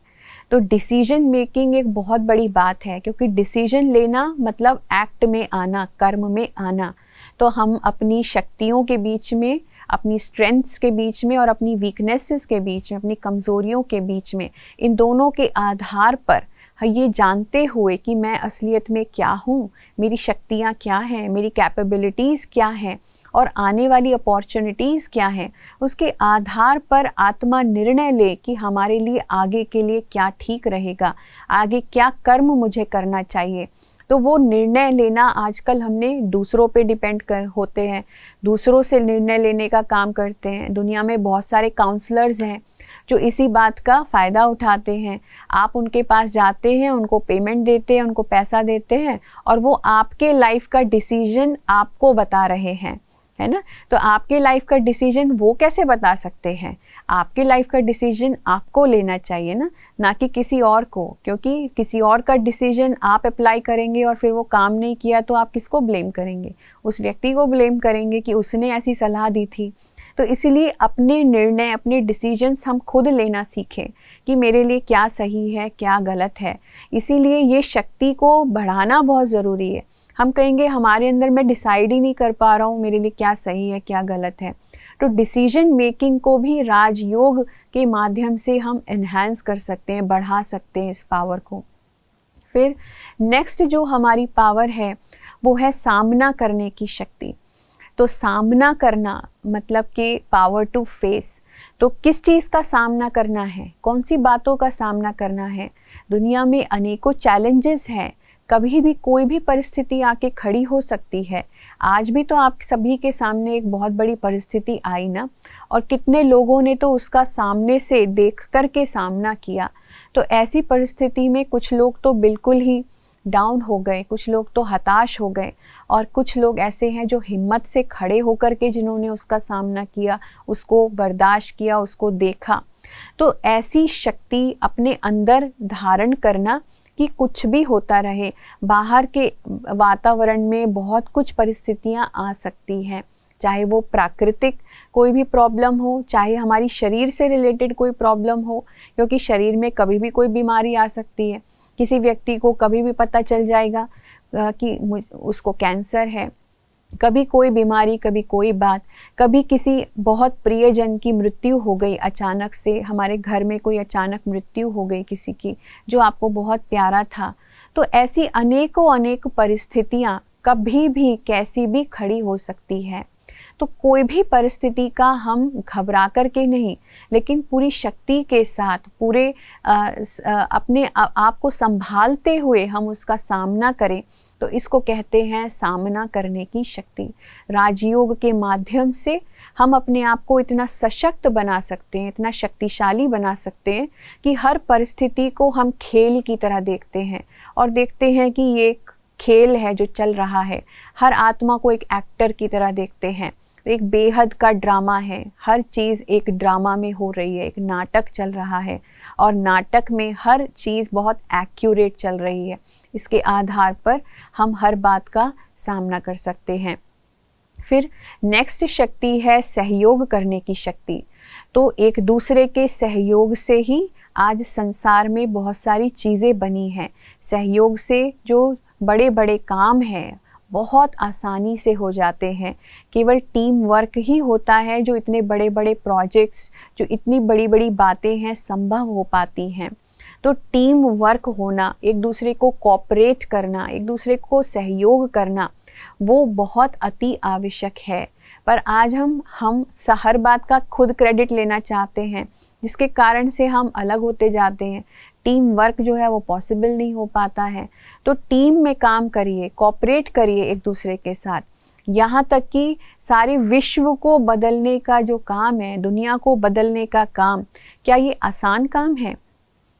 तो डिसीजन मेकिंग एक बहुत बड़ी बात है, क्योंकि डिसीजन लेना मतलब एक्ट में आना, कर्म में आना। तो हम अपनी शक्तियों के बीच में, अपनी स्ट्रेंथ्स के बीच में और अपनी वीकनेसेस के बीच में, अपनी कमज़ोरियों के बीच में, इन दोनों के आधार पर ये जानते हुए कि मैं असलियत में क्या हूँ, मेरी शक्तियाँ क्या हैं, मेरी कैपेबिलिटीज़ क्या हैं और आने वाली अपॉर्चुनिटीज़ क्या हैं, उसके आधार पर आत्मा निर्णय ले कि हमारे लिए आगे के लिए क्या ठीक रहेगा, आगे क्या कर्म मुझे करना चाहिए। तो वो निर्णय लेना आजकल हमने दूसरों पे डिपेंड होते हैं, दूसरों से निर्णय लेने का काम करते हैं। दुनिया में बहुत सारे काउंसलर्स हैं जो इसी बात का फ़ायदा उठाते हैं। आप उनके पास जाते हैं, उनको पेमेंट देते हैं, उनको पैसा देते हैं और वो आपके लाइफ का डिसीजन आपको बता रहे हैं, है ना। तो आपके लाइफ का डिसीजन वो कैसे बता सकते हैं? आपके लाइफ का डिसीजन आपको लेना चाहिए ना कि किसी और को, क्योंकि किसी और का डिसीजन आप अप्लाई करेंगे और फिर वो काम नहीं किया तो आप किसको ब्लेम करेंगे? उस व्यक्ति को ब्लेम करेंगे कि उसने ऐसी सलाह दी थी। तो इसीलिए अपने निर्णय, अपने डिसीजंस हम खुद लेना सीखें कि मेरे लिए क्या सही है, क्या गलत है। इसीलिए ये शक्ति को बढ़ाना बहुत ज़रूरी है। हम कहेंगे हमारे अंदर मैं डिसाइड ही नहीं कर पा रहा हूँ मेरे लिए क्या सही है, क्या गलत है। तो डिसीजन मेकिंग को भी राजयोग के माध्यम से हम एनहांस कर सकते हैं, बढ़ा सकते हैं इस पावर को। फिर नेक्स्ट जो हमारी पावर है वो है सामना करने की शक्ति। तो सामना करना मतलब कि पावर टू फेस। तो किस चीज़ का सामना करना है, कौन सी बातों का सामना करना है? दुनिया में अनेकों चैलेंजेस हैं, कभी भी कोई भी परिस्थिति आके खड़ी हो सकती है। आज भी तो आप सभी के सामने एक बहुत बड़ी परिस्थिति आई ना, और कितने लोगों ने तो उसका सामने से देख कर के सामना किया। तो ऐसी परिस्थिति में कुछ लोग तो बिल्कुल ही डाउन हो गए, कुछ लोग तो हताश हो गए, और कुछ लोग ऐसे हैं जो हिम्मत से खड़े होकर के जिन्होंने उसका सामना किया, उसको बर्दाश्त किया, उसको देखा। तो ऐसी शक्ति अपने अंदर धारण करना कि कुछ भी होता रहे, बाहर के वातावरण में बहुत कुछ परिस्थितियां आ सकती हैं, चाहे वो प्राकृतिक कोई भी प्रॉब्लम हो, चाहे हमारी शरीर से रिलेटेड कोई प्रॉब्लम हो, क्योंकि शरीर में कभी भी कोई बीमारी आ सकती है। किसी व्यक्ति को कभी भी पता चल जाएगा कि उसको कैंसर है, कभी कोई बीमारी, कभी कोई बात, कभी किसी बहुत प्रियजन की मृत्यु हो गई अचानक से, हमारे घर में कोई अचानक मृत्यु हो गई किसी की जो आपको बहुत प्यारा था। तो ऐसी अनेक परिस्थितियां कभी भी कैसी भी खड़ी हो सकती है। तो कोई भी परिस्थिति का हम घबरा कर के नहीं, लेकिन पूरी शक्ति के साथ, पूरे अपने आप को संभालते हुए हम उसका सामना करें। तो इसको कहते हैं सामना करने की शक्ति। राजयोग के माध्यम से हम अपने आप को इतना सशक्त बना सकते हैं, इतना शक्तिशाली बना सकते हैं कि हर परिस्थिति को हम खेल की तरह देखते हैं और देखते हैं कि ये एक खेल है जो चल रहा है। हर आत्मा को एक एक्टर की तरह देखते हैं। एक बेहद का ड्रामा है, हर चीज़ एक ड्रामा में हो रही है, एक नाटक चल रहा है और नाटक में हर चीज़ बहुत एक्यूरेट चल रही है। इसके आधार पर हम हर बात का सामना कर सकते हैं। फिर नेक्स्ट शक्ति है सहयोग करने की शक्ति। तो एक दूसरे के सहयोग से ही आज संसार में बहुत सारी चीज़ें बनी हैं। सहयोग से जो बड़े बड़े काम हैं बहुत आसानी से हो जाते हैं। केवल टीम वर्क ही होता है जो इतने बड़े बड़े प्रोजेक्ट्स, जो इतनी बड़ी बड़ी बातें हैं, संभव हो पाती हैं। तो टीम वर्क होना, एक दूसरे को कोऑपरेट करना, एक दूसरे को सहयोग करना, वो बहुत अति आवश्यक है। पर आज हम हर बात का खुद क्रेडिट लेना चाहते हैं, जिसके कारण से हम अलग होते जाते हैं। टीम वर्क जो है वो पॉसिबल नहीं हो पाता है। तो टीम में काम करिए, कोऑपरेट करिए एक दूसरे के साथ। यहाँ तक कि सारे विश्व को बदलने का जो काम है, दुनिया को बदलने का काम, क्या ये आसान काम है?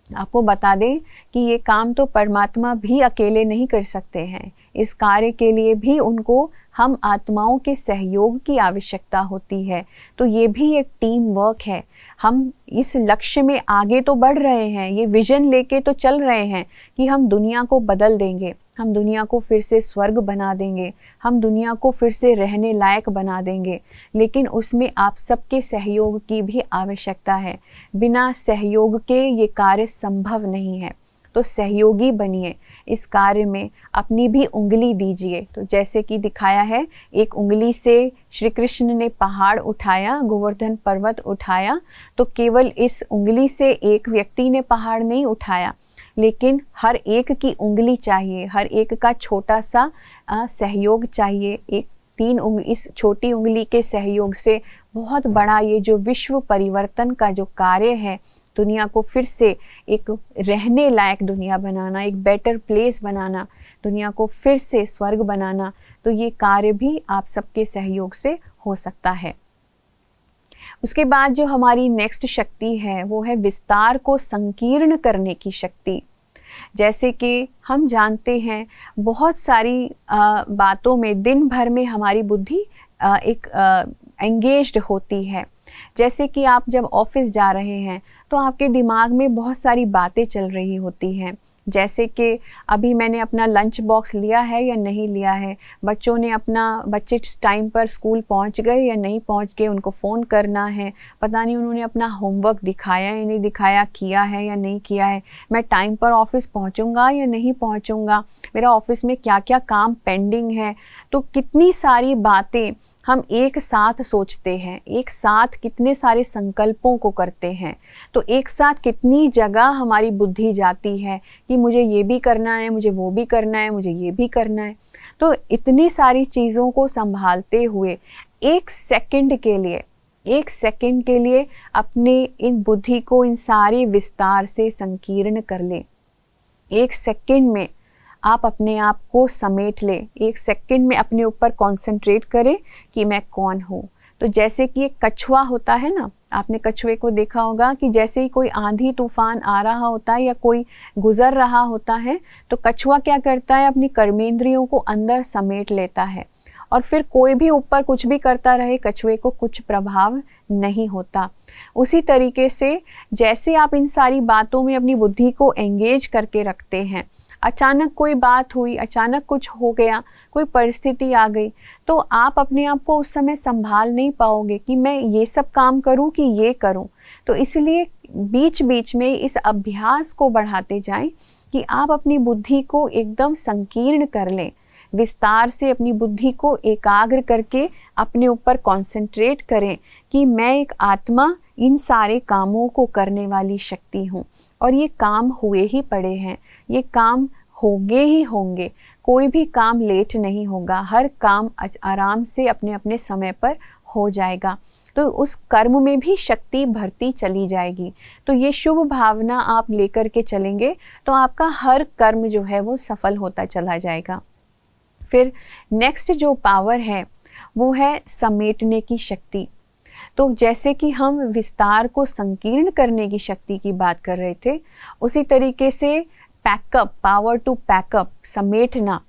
आपको बता दें कि ये काम तो परमात्मा भी अकेले नहीं कर सकते हैं। इस कार्य के लिए भी उनको हम आत्माओं के सहयोग की आवश्यकता होती है। तो ये भी एक टीम वर्क है। हम इस लक्ष्य में आगे तो बढ़ रहे हैं, ये विजन लेके तो चल रहे हैं कि हम दुनिया को बदल देंगे, हम दुनिया को फिर से स्वर्ग बना देंगे, हम दुनिया को फिर से रहने लायक बना देंगे। लेकिन उसमें आप सबके सहयोग की भी आवश्यकता है। बिना सहयोग के ये कार्य संभव नहीं है। तो सहयोगी बनिए, इस कार्य में अपनी भी उंगली दीजिए। तो जैसे कि दिखाया है, एक उंगली से श्री कृष्ण ने पहाड़ उठाया, गोवर्धन पर्वत उठाया। तो केवल इस उंगली से एक व्यक्ति ने पहाड़ नहीं उठाया, लेकिन हर एक की उंगली चाहिए, हर एक का छोटा सा सहयोग चाहिए। इस छोटी उंगली के सहयोग से बहुत बड़ा ये जो विश्व परिवर्तन का जो कार्य है, दुनिया को फिर से एक रहने लायक दुनिया बनाना, एक बेटर प्लेस बनाना, दुनिया को फिर से स्वर्ग बनाना, तो ये कार्य भी आप सबके सहयोग से हो सकता है। उसके बाद जो हमारी नेक्स्ट शक्ति है वो है विस्तार को संकीर्ण करने की शक्ति। जैसे कि हम जानते हैं, बहुत सारी बातों में दिन भर में हमारी बुद्धि एंगेज्ड होती है। जैसे कि आप जब ऑफिस जा रहे हैं तो आपके दिमाग में बहुत सारी बातें चल रही होती हैं। जैसे कि अभी मैंने अपना लंच बॉक्स लिया है या नहीं लिया है, बच्चे टाइम पर स्कूल पहुंच गए या नहीं पहुंच गए, उनको फ़ोन करना है, पता नहीं उन्होंने अपना होमवर्क दिखाया या नहीं दिखाया, किया है या नहीं किया है, मैं टाइम पर ऑफिस पहुंचूंगा या नहीं पहुंचूंगा, मेरा ऑफिस में क्या क्या काम पेंडिंग है। तो कितनी सारी बातें हम एक साथ सोचते हैं, एक साथ कितने सारे संकल्पों को करते हैं। तो एक साथ कितनी जगह हमारी बुद्धि जाती है कि मुझे ये भी करना है, मुझे वो भी करना है, मुझे ये भी करना है। तो इतनी सारी चीज़ों को संभालते हुए एक सेकंड के लिए अपने इन बुद्धि को इन सारे विस्तार से संकीर्ण कर लें। एक सेकंड में आप अपने आप को समेट लें, एक सेकंड में अपने ऊपर कंसंट्रेट करें कि मैं कौन हूँ। तो जैसे कि एक कछुआ होता है ना, आपने कछुए को देखा होगा कि जैसे ही कोई आंधी तूफान आ रहा होता है या कोई गुजर रहा होता है, तो कछुआ क्या करता है, अपनी कर्मेंद्रियों को अंदर समेट लेता है और फिर कोई भी ऊपर कुछ भी करता रहे, कछुए को कुछ प्रभाव नहीं होता। उसी तरीके से जैसे आप इन सारी बातों में अपनी बुद्धि को एंगेज करके रखते हैं, अचानक कोई बात हुई, अचानक कुछ हो गया, कोई परिस्थिति आ गई, तो आप अपने आप को उस समय संभाल नहीं पाओगे कि मैं ये सब काम करूं कि ये करूं। तो इसलिए बीच बीच में इस अभ्यास को बढ़ाते जाएं कि आप अपनी बुद्धि को एकदम संकीर्ण कर लें, विस्तार से अपनी बुद्धि को एकाग्र करके अपने ऊपर कंसंट्रेट करें कि मैं एक आत्मा इन सारे कामों को करने वाली शक्ति हूँ और ये काम हुए ही पड़े हैं, ये काम होंगे ही होंगे, कोई भी काम लेट नहीं होगा, हर काम आराम से अपने अपने समय पर हो जाएगा। तो उस कर्म में भी शक्ति भरती चली जाएगी। तो ये शुभ भावना आप लेकर के चलेंगे तो आपका हर कर्म जो है वो सफल होता चला जाएगा। फिर नेक्स्ट जो पावर है वो है समेटने की शक्ति। तो जैसे कि हम विस्तार को संकीर्ण करने की शक्ति की बात कर रहे थे, उसी तरीके से पैकअप, पावर टू पैकअप, समेटना,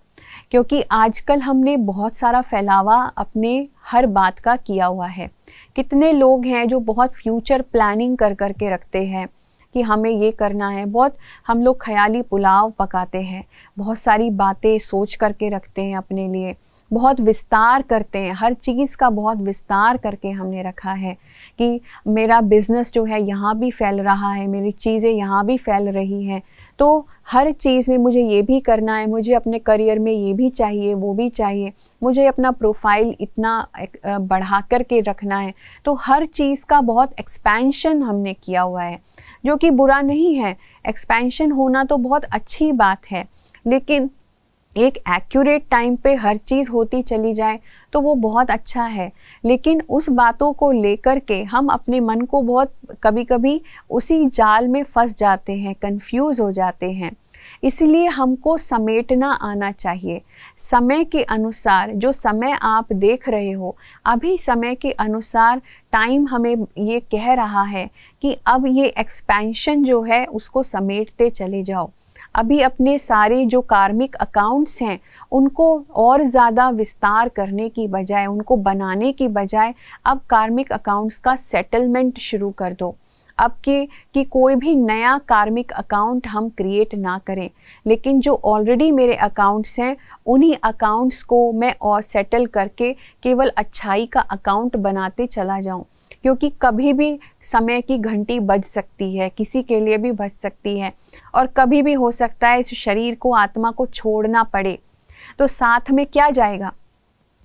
क्योंकि आजकल हमने बहुत सारा फैलावा अपने हर बात का किया हुआ है। कितने लोग हैं जो बहुत फ्यूचर प्लानिंग कर करके रखते हैं कि हमें ये करना है, बहुत हम लोग ख्याली पुलाव पकाते हैं, बहुत सारी बातें सोच करके रखते हैं अपने लिए, बहुत विस्तार करते हैं, हर चीज़ का बहुत विस्तार करके हमने रखा है कि मेरा बिजनेस जो है यहाँ भी फैल रहा है, मेरी चीज़ें यहाँ भी फैल रही हैं। तो हर चीज़ में मुझे ये भी करना है, मुझे अपने करियर में ये भी चाहिए, वो भी चाहिए, मुझे अपना प्रोफाइल इतना बढ़ा कर के रखना है। तो हर चीज़ का बहुत एक्सपेंशन हमने किया हुआ है, जो कि बुरा नहीं है। एक्सपेंशन होना तो बहुत अच्छी बात है, लेकिन एक एक्यूरेट टाइम पे हर चीज़ होती चली जाए तो वो बहुत अच्छा है। लेकिन उस बातों को लेकर के हम अपने मन को बहुत कभी कभी उसी जाल में फंस जाते हैं, कंफ्यूज हो जाते हैं। इसलिए हमको समेटना आना चाहिए। समय के अनुसार, जो समय आप देख रहे हो अभी, समय के अनुसार टाइम हमें ये कह रहा है कि अब ये एक्सपेंशन जो है उसको समेटते चले जाओ। अभी अपने सारे जो कार्मिक अकाउंट्स हैं उनको और ज़्यादा विस्तार करने की बजाय, उनको बनाने की बजाय, अब कार्मिक अकाउंट्स का सेटलमेंट शुरू कर दो। अब कि कोई भी नया कार्मिक अकाउंट हम क्रिएट ना करें, लेकिन जो ऑलरेडी मेरे अकाउंट्स हैं उन्हीं अकाउंट्स को मैं और सेटल करके केवल अच्छाई का अकाउंट बनाते चला जाऊं। क्योंकि कभी भी समय की घंटी बज सकती है, किसी के लिए भी बज सकती है, और कभी भी हो सकता है इस शरीर को, आत्मा को छोड़ना पड़े। तो साथ में क्या जाएगा?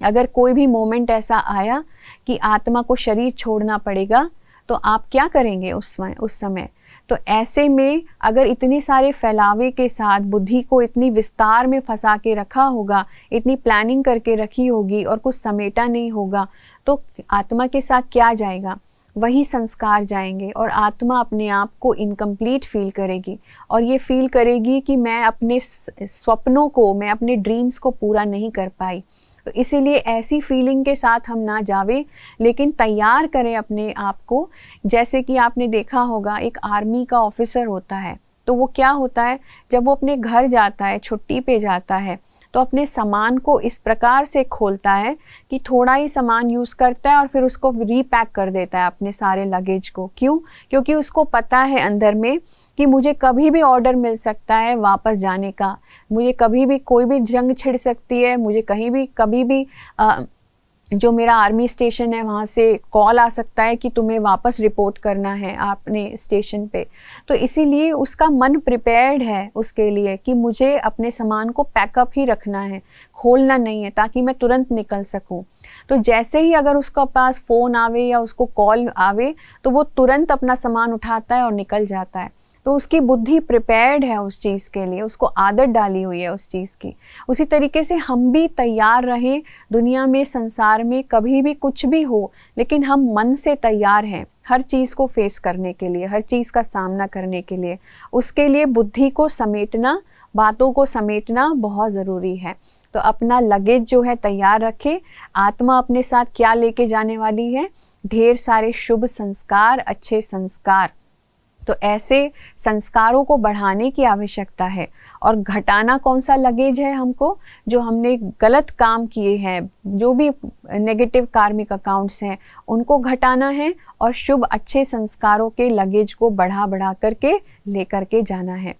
अगर कोई भी मोमेंट ऐसा आया कि आत्मा को शरीर छोड़ना पड़ेगा तो आप क्या करेंगे उस समय? तो ऐसे में अगर इतने सारे फैलावे के साथ बुद्धि को इतनी विस्तार में फंसा के रखा होगा, इतनी प्लानिंग करके रखी होगी और कुछ समेटा नहीं होगा, तो आत्मा के साथ क्या जाएगा? वही संस्कार जाएंगे और आत्मा अपने आप को इनकम्प्लीट फील करेगी, और ये फील करेगी कि मैं अपने स्वप्नों को, मैं अपने ड्रीम्स को पूरा नहीं कर पाई। तो इसीलिए ऐसी फीलिंग के साथ हम ना जावे, लेकिन तैयार करें अपने आप को। जैसे कि आपने देखा होगा एक आर्मी का ऑफिसर होता है, तो वो क्या होता है, जब वो अपने घर जाता है, छुट्टी पे जाता है, तो अपने सामान को इस प्रकार से खोलता है कि थोड़ा ही सामान यूज़ करता है और फिर उसको रीपैक कर देता है अपने सारे लगेज को। क्यों? क्योंकि उसको पता है अंदर में कि मुझे कभी भी ऑर्डर मिल सकता है वापस जाने का, मुझे कभी भी कोई भी जंग छिड़ सकती है, मुझे कहीं भी कभी भी जो मेरा आर्मी स्टेशन है वहाँ से कॉल आ सकता है कि तुम्हें वापस रिपोर्ट करना है अपने स्टेशन पे। तो इसीलिए उसका मन प्रिपेयर्ड है उसके लिए कि मुझे अपने सामान को पैकअप ही रखना है, खोलना नहीं है, ताकि मैं तुरंत निकल सकूं। तो जैसे ही अगर उसका पास फ़ोन आवे या उसको कॉल आवे तो वो तुरंत अपना सामान उठाता है और निकल जाता है। तो उसकी बुद्धि प्रिपेयर्ड है उस चीज़ के लिए, उसको आदत डाली हुई है उस चीज़ की। उसी तरीके से हम भी तैयार रहें दुनिया में, संसार में, कभी भी कुछ भी हो, लेकिन हम मन से तैयार हैं हर चीज़ को फेस करने के लिए, हर चीज़ का सामना करने के लिए। उसके लिए बुद्धि को समेटना, बातों को समेटना बहुत ज़रूरी है। तो अपना लगेज जो है तैयार रखें। आत्मा अपने साथ क्या लेके जाने वाली है? ढेर सारे शुभ संस्कार, अच्छे संस्कार। तो ऐसे संस्कारों को बढ़ाने की आवश्यकता है। और घटाना कौन सा लगेज है हमको? जो हमने गलत काम किए हैं, जो भी नेगेटिव कार्मिक अकाउंट्स हैं, उनको घटाना है, और शुभ अच्छे संस्कारों के लगेज को बढ़ा बढ़ा करके लेकर के जाना है।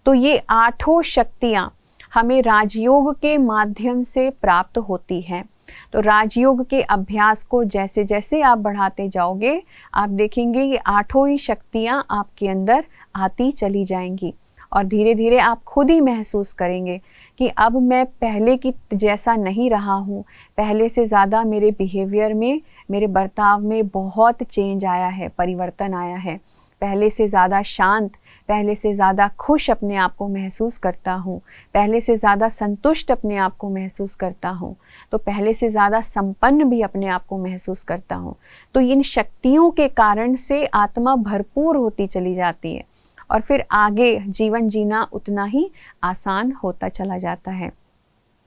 तो ये 8 शक्तियाँ हमें राजयोग के माध्यम से प्राप्त होती हैं। तो राजयोग के अभ्यास को जैसे जैसे आप बढ़ाते जाओगे, आप देखेंगे ये 8 ही शक्तियाँ आपके अंदर आती चली जाएंगी, और धीरे धीरे आप खुद ही महसूस करेंगे कि अब मैं पहले की जैसा नहीं रहा हूँ। पहले से ज़्यादा मेरे बिहेवियर में, मेरे बर्ताव में बहुत चेंज आया है, परिवर्तन आया है। पहले से ज़्यादा शांत, पहले से ज़्यादा खुश अपने आप को महसूस करता हूँ, पहले से ज़्यादा संतुष्ट अपने आप को महसूस करता हूँ, तो पहले से ज़्यादा संपन्न भी अपने आप को महसूस करता हूँ। तो इन शक्तियों के कारण से आत्मा भरपूर होती चली जाती है, और फिर आगे जीवन जीना उतना ही आसान होता चला जाता है।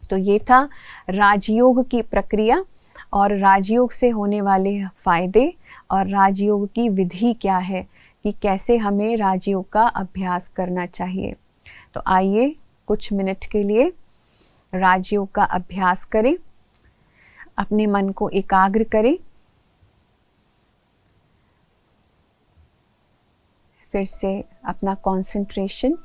तो ये था राजयोग की प्रक्रिया, और राजयोग से होने वाले फ़ायदे, और राजयोग की विधि क्या है कि कैसे हमें राजयोग का अभ्यास करना चाहिए। तो आइए कुछ मिनट के लिए राजयोग का अभ्यास करें, अपने मन को एकाग्र करें। फिर से अपना कंसंट्रेशन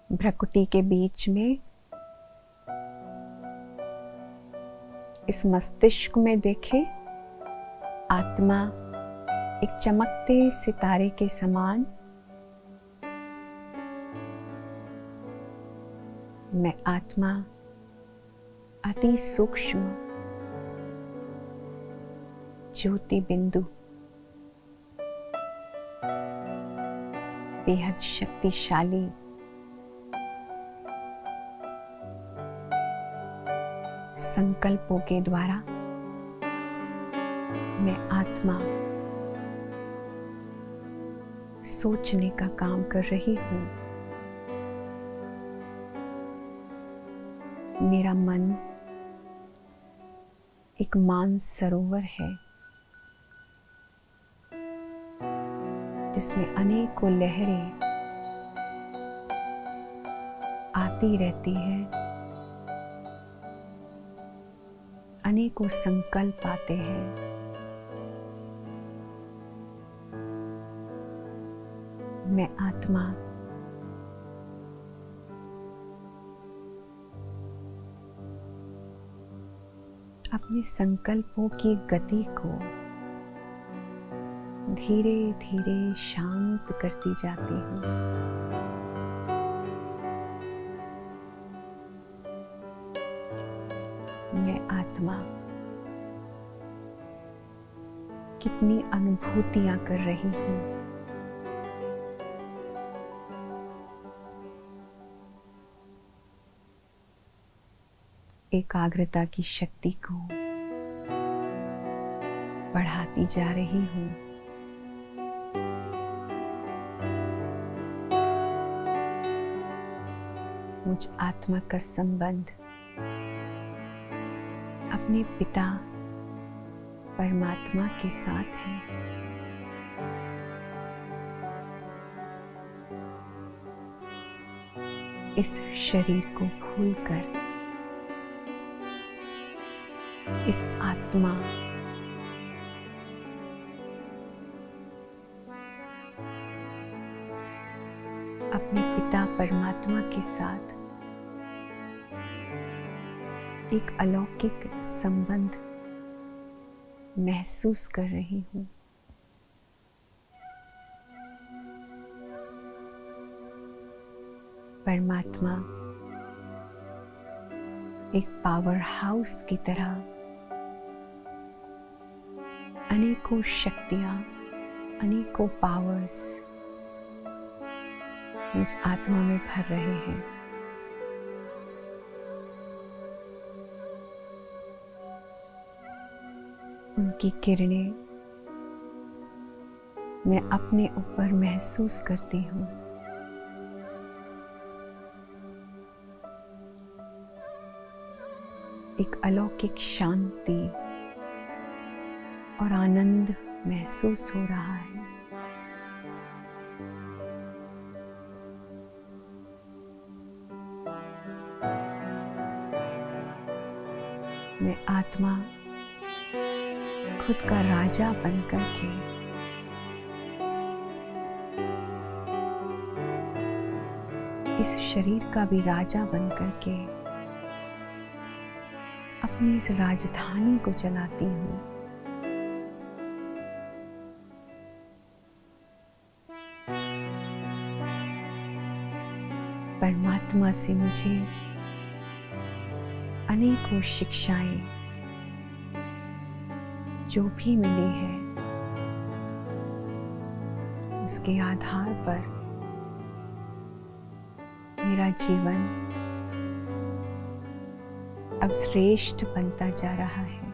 भ्रुकुटी के बीच में, इस मस्तिष्क में देखें। आत्मा एक चमकते सितारे के समान मैं आत्मा अति सूक्ष्म ज्योति बिंदु बेहद शक्तिशाली संकल्पों के द्वारा मैं आत्मा सोचने का काम कर रही हूँ। मेरा मन एक मानसरोवर है जिसमें अनेकों लहरें आती रहती है, अनेकों संकल्प आते हैं। मैं आत्मा अपने संकल्पों की गति को धीरे धीरे शांत करती जाती हूँ। मैं आत्मा कितनी अनुभूतियां कर रही हूँ। एकाग्रता की शक्ति को बढ़ाती जा रही हूँ। मुझ आत्मा का संबंध अपने पिता परमात्मा के साथ है। इस शरीर को भूलकर इस आत्मा अपने पिता परमात्मा के साथ एक अलौकिक संबंध महसूस कर रही हूँ। परमात्मा एक पावर हाउस की तरह अनेकों शक्तियाँ, अनेकों पावर्स मुझ आत्मा में भर रहे हैं। उनकी किरणें मैं अपने ऊपर महसूस करती हूँ। एक अलौकिक शांति और आनंद महसूस हो रहा है। मैं आत्मा खुद का राजा बनकर के इस शरीर का भी राजा बनकर के अपनी इस राजधानी को चलाती हूँ। परमात्मा से मुझे अनेकों शिक्षाएं जो भी मिली है, उसके आधार पर मेरा जीवन अब श्रेष्ठ बनता जा रहा है।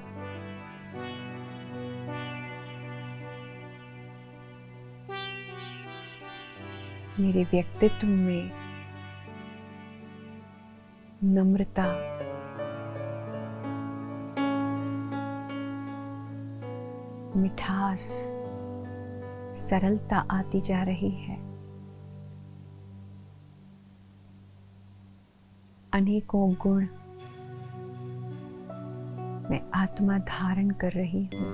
मेरे व्यक्तित्व में नम्रता, मिठास, सरलता आती जा रही है। अनेकों गुण मैं आत्मा धारण कर रही हूँ।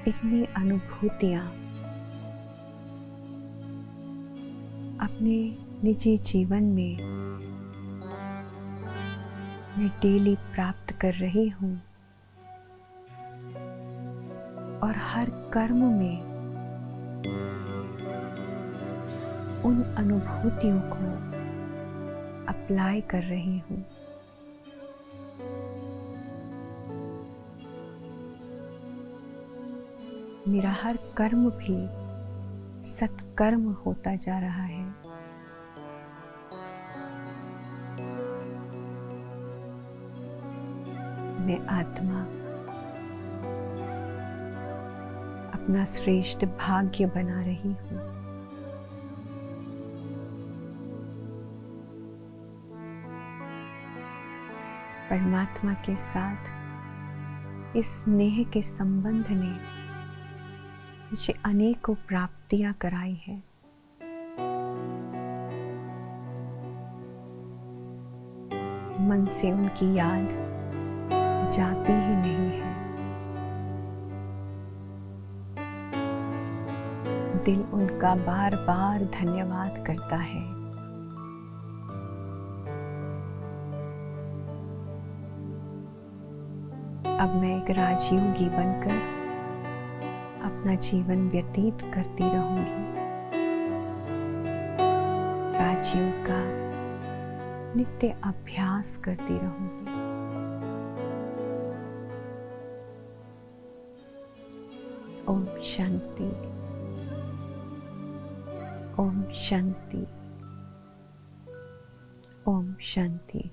इतनी अनुभूतियां अपने निजी जीवन में मैं डेली प्राप्त कर रही हूँ और हर कर्म में उन अनुभूतियों को अप्लाई कर रही हूँ। मेरा हर कर्म भी सत्कर्म होता जा रहा है। मैं आत्मा अपना श्रेष्ठ भाग्य बना रही हूँ। परमात्मा के साथ इस स्नेह के संबंध ने मुझे अनेकों प्राप्तियां कराई है। मन से उनकी याद जाती ही नहीं है। दिल उनका बार बार धन्यवाद करता है। अब मैं एक राजयोगी बनकर अपना जीवन व्यतीत करती रहूंगी। राजयोग का नित्य अभ्यास करती रहूंगी। ओम शांति, ओम शांति, ओम शांति।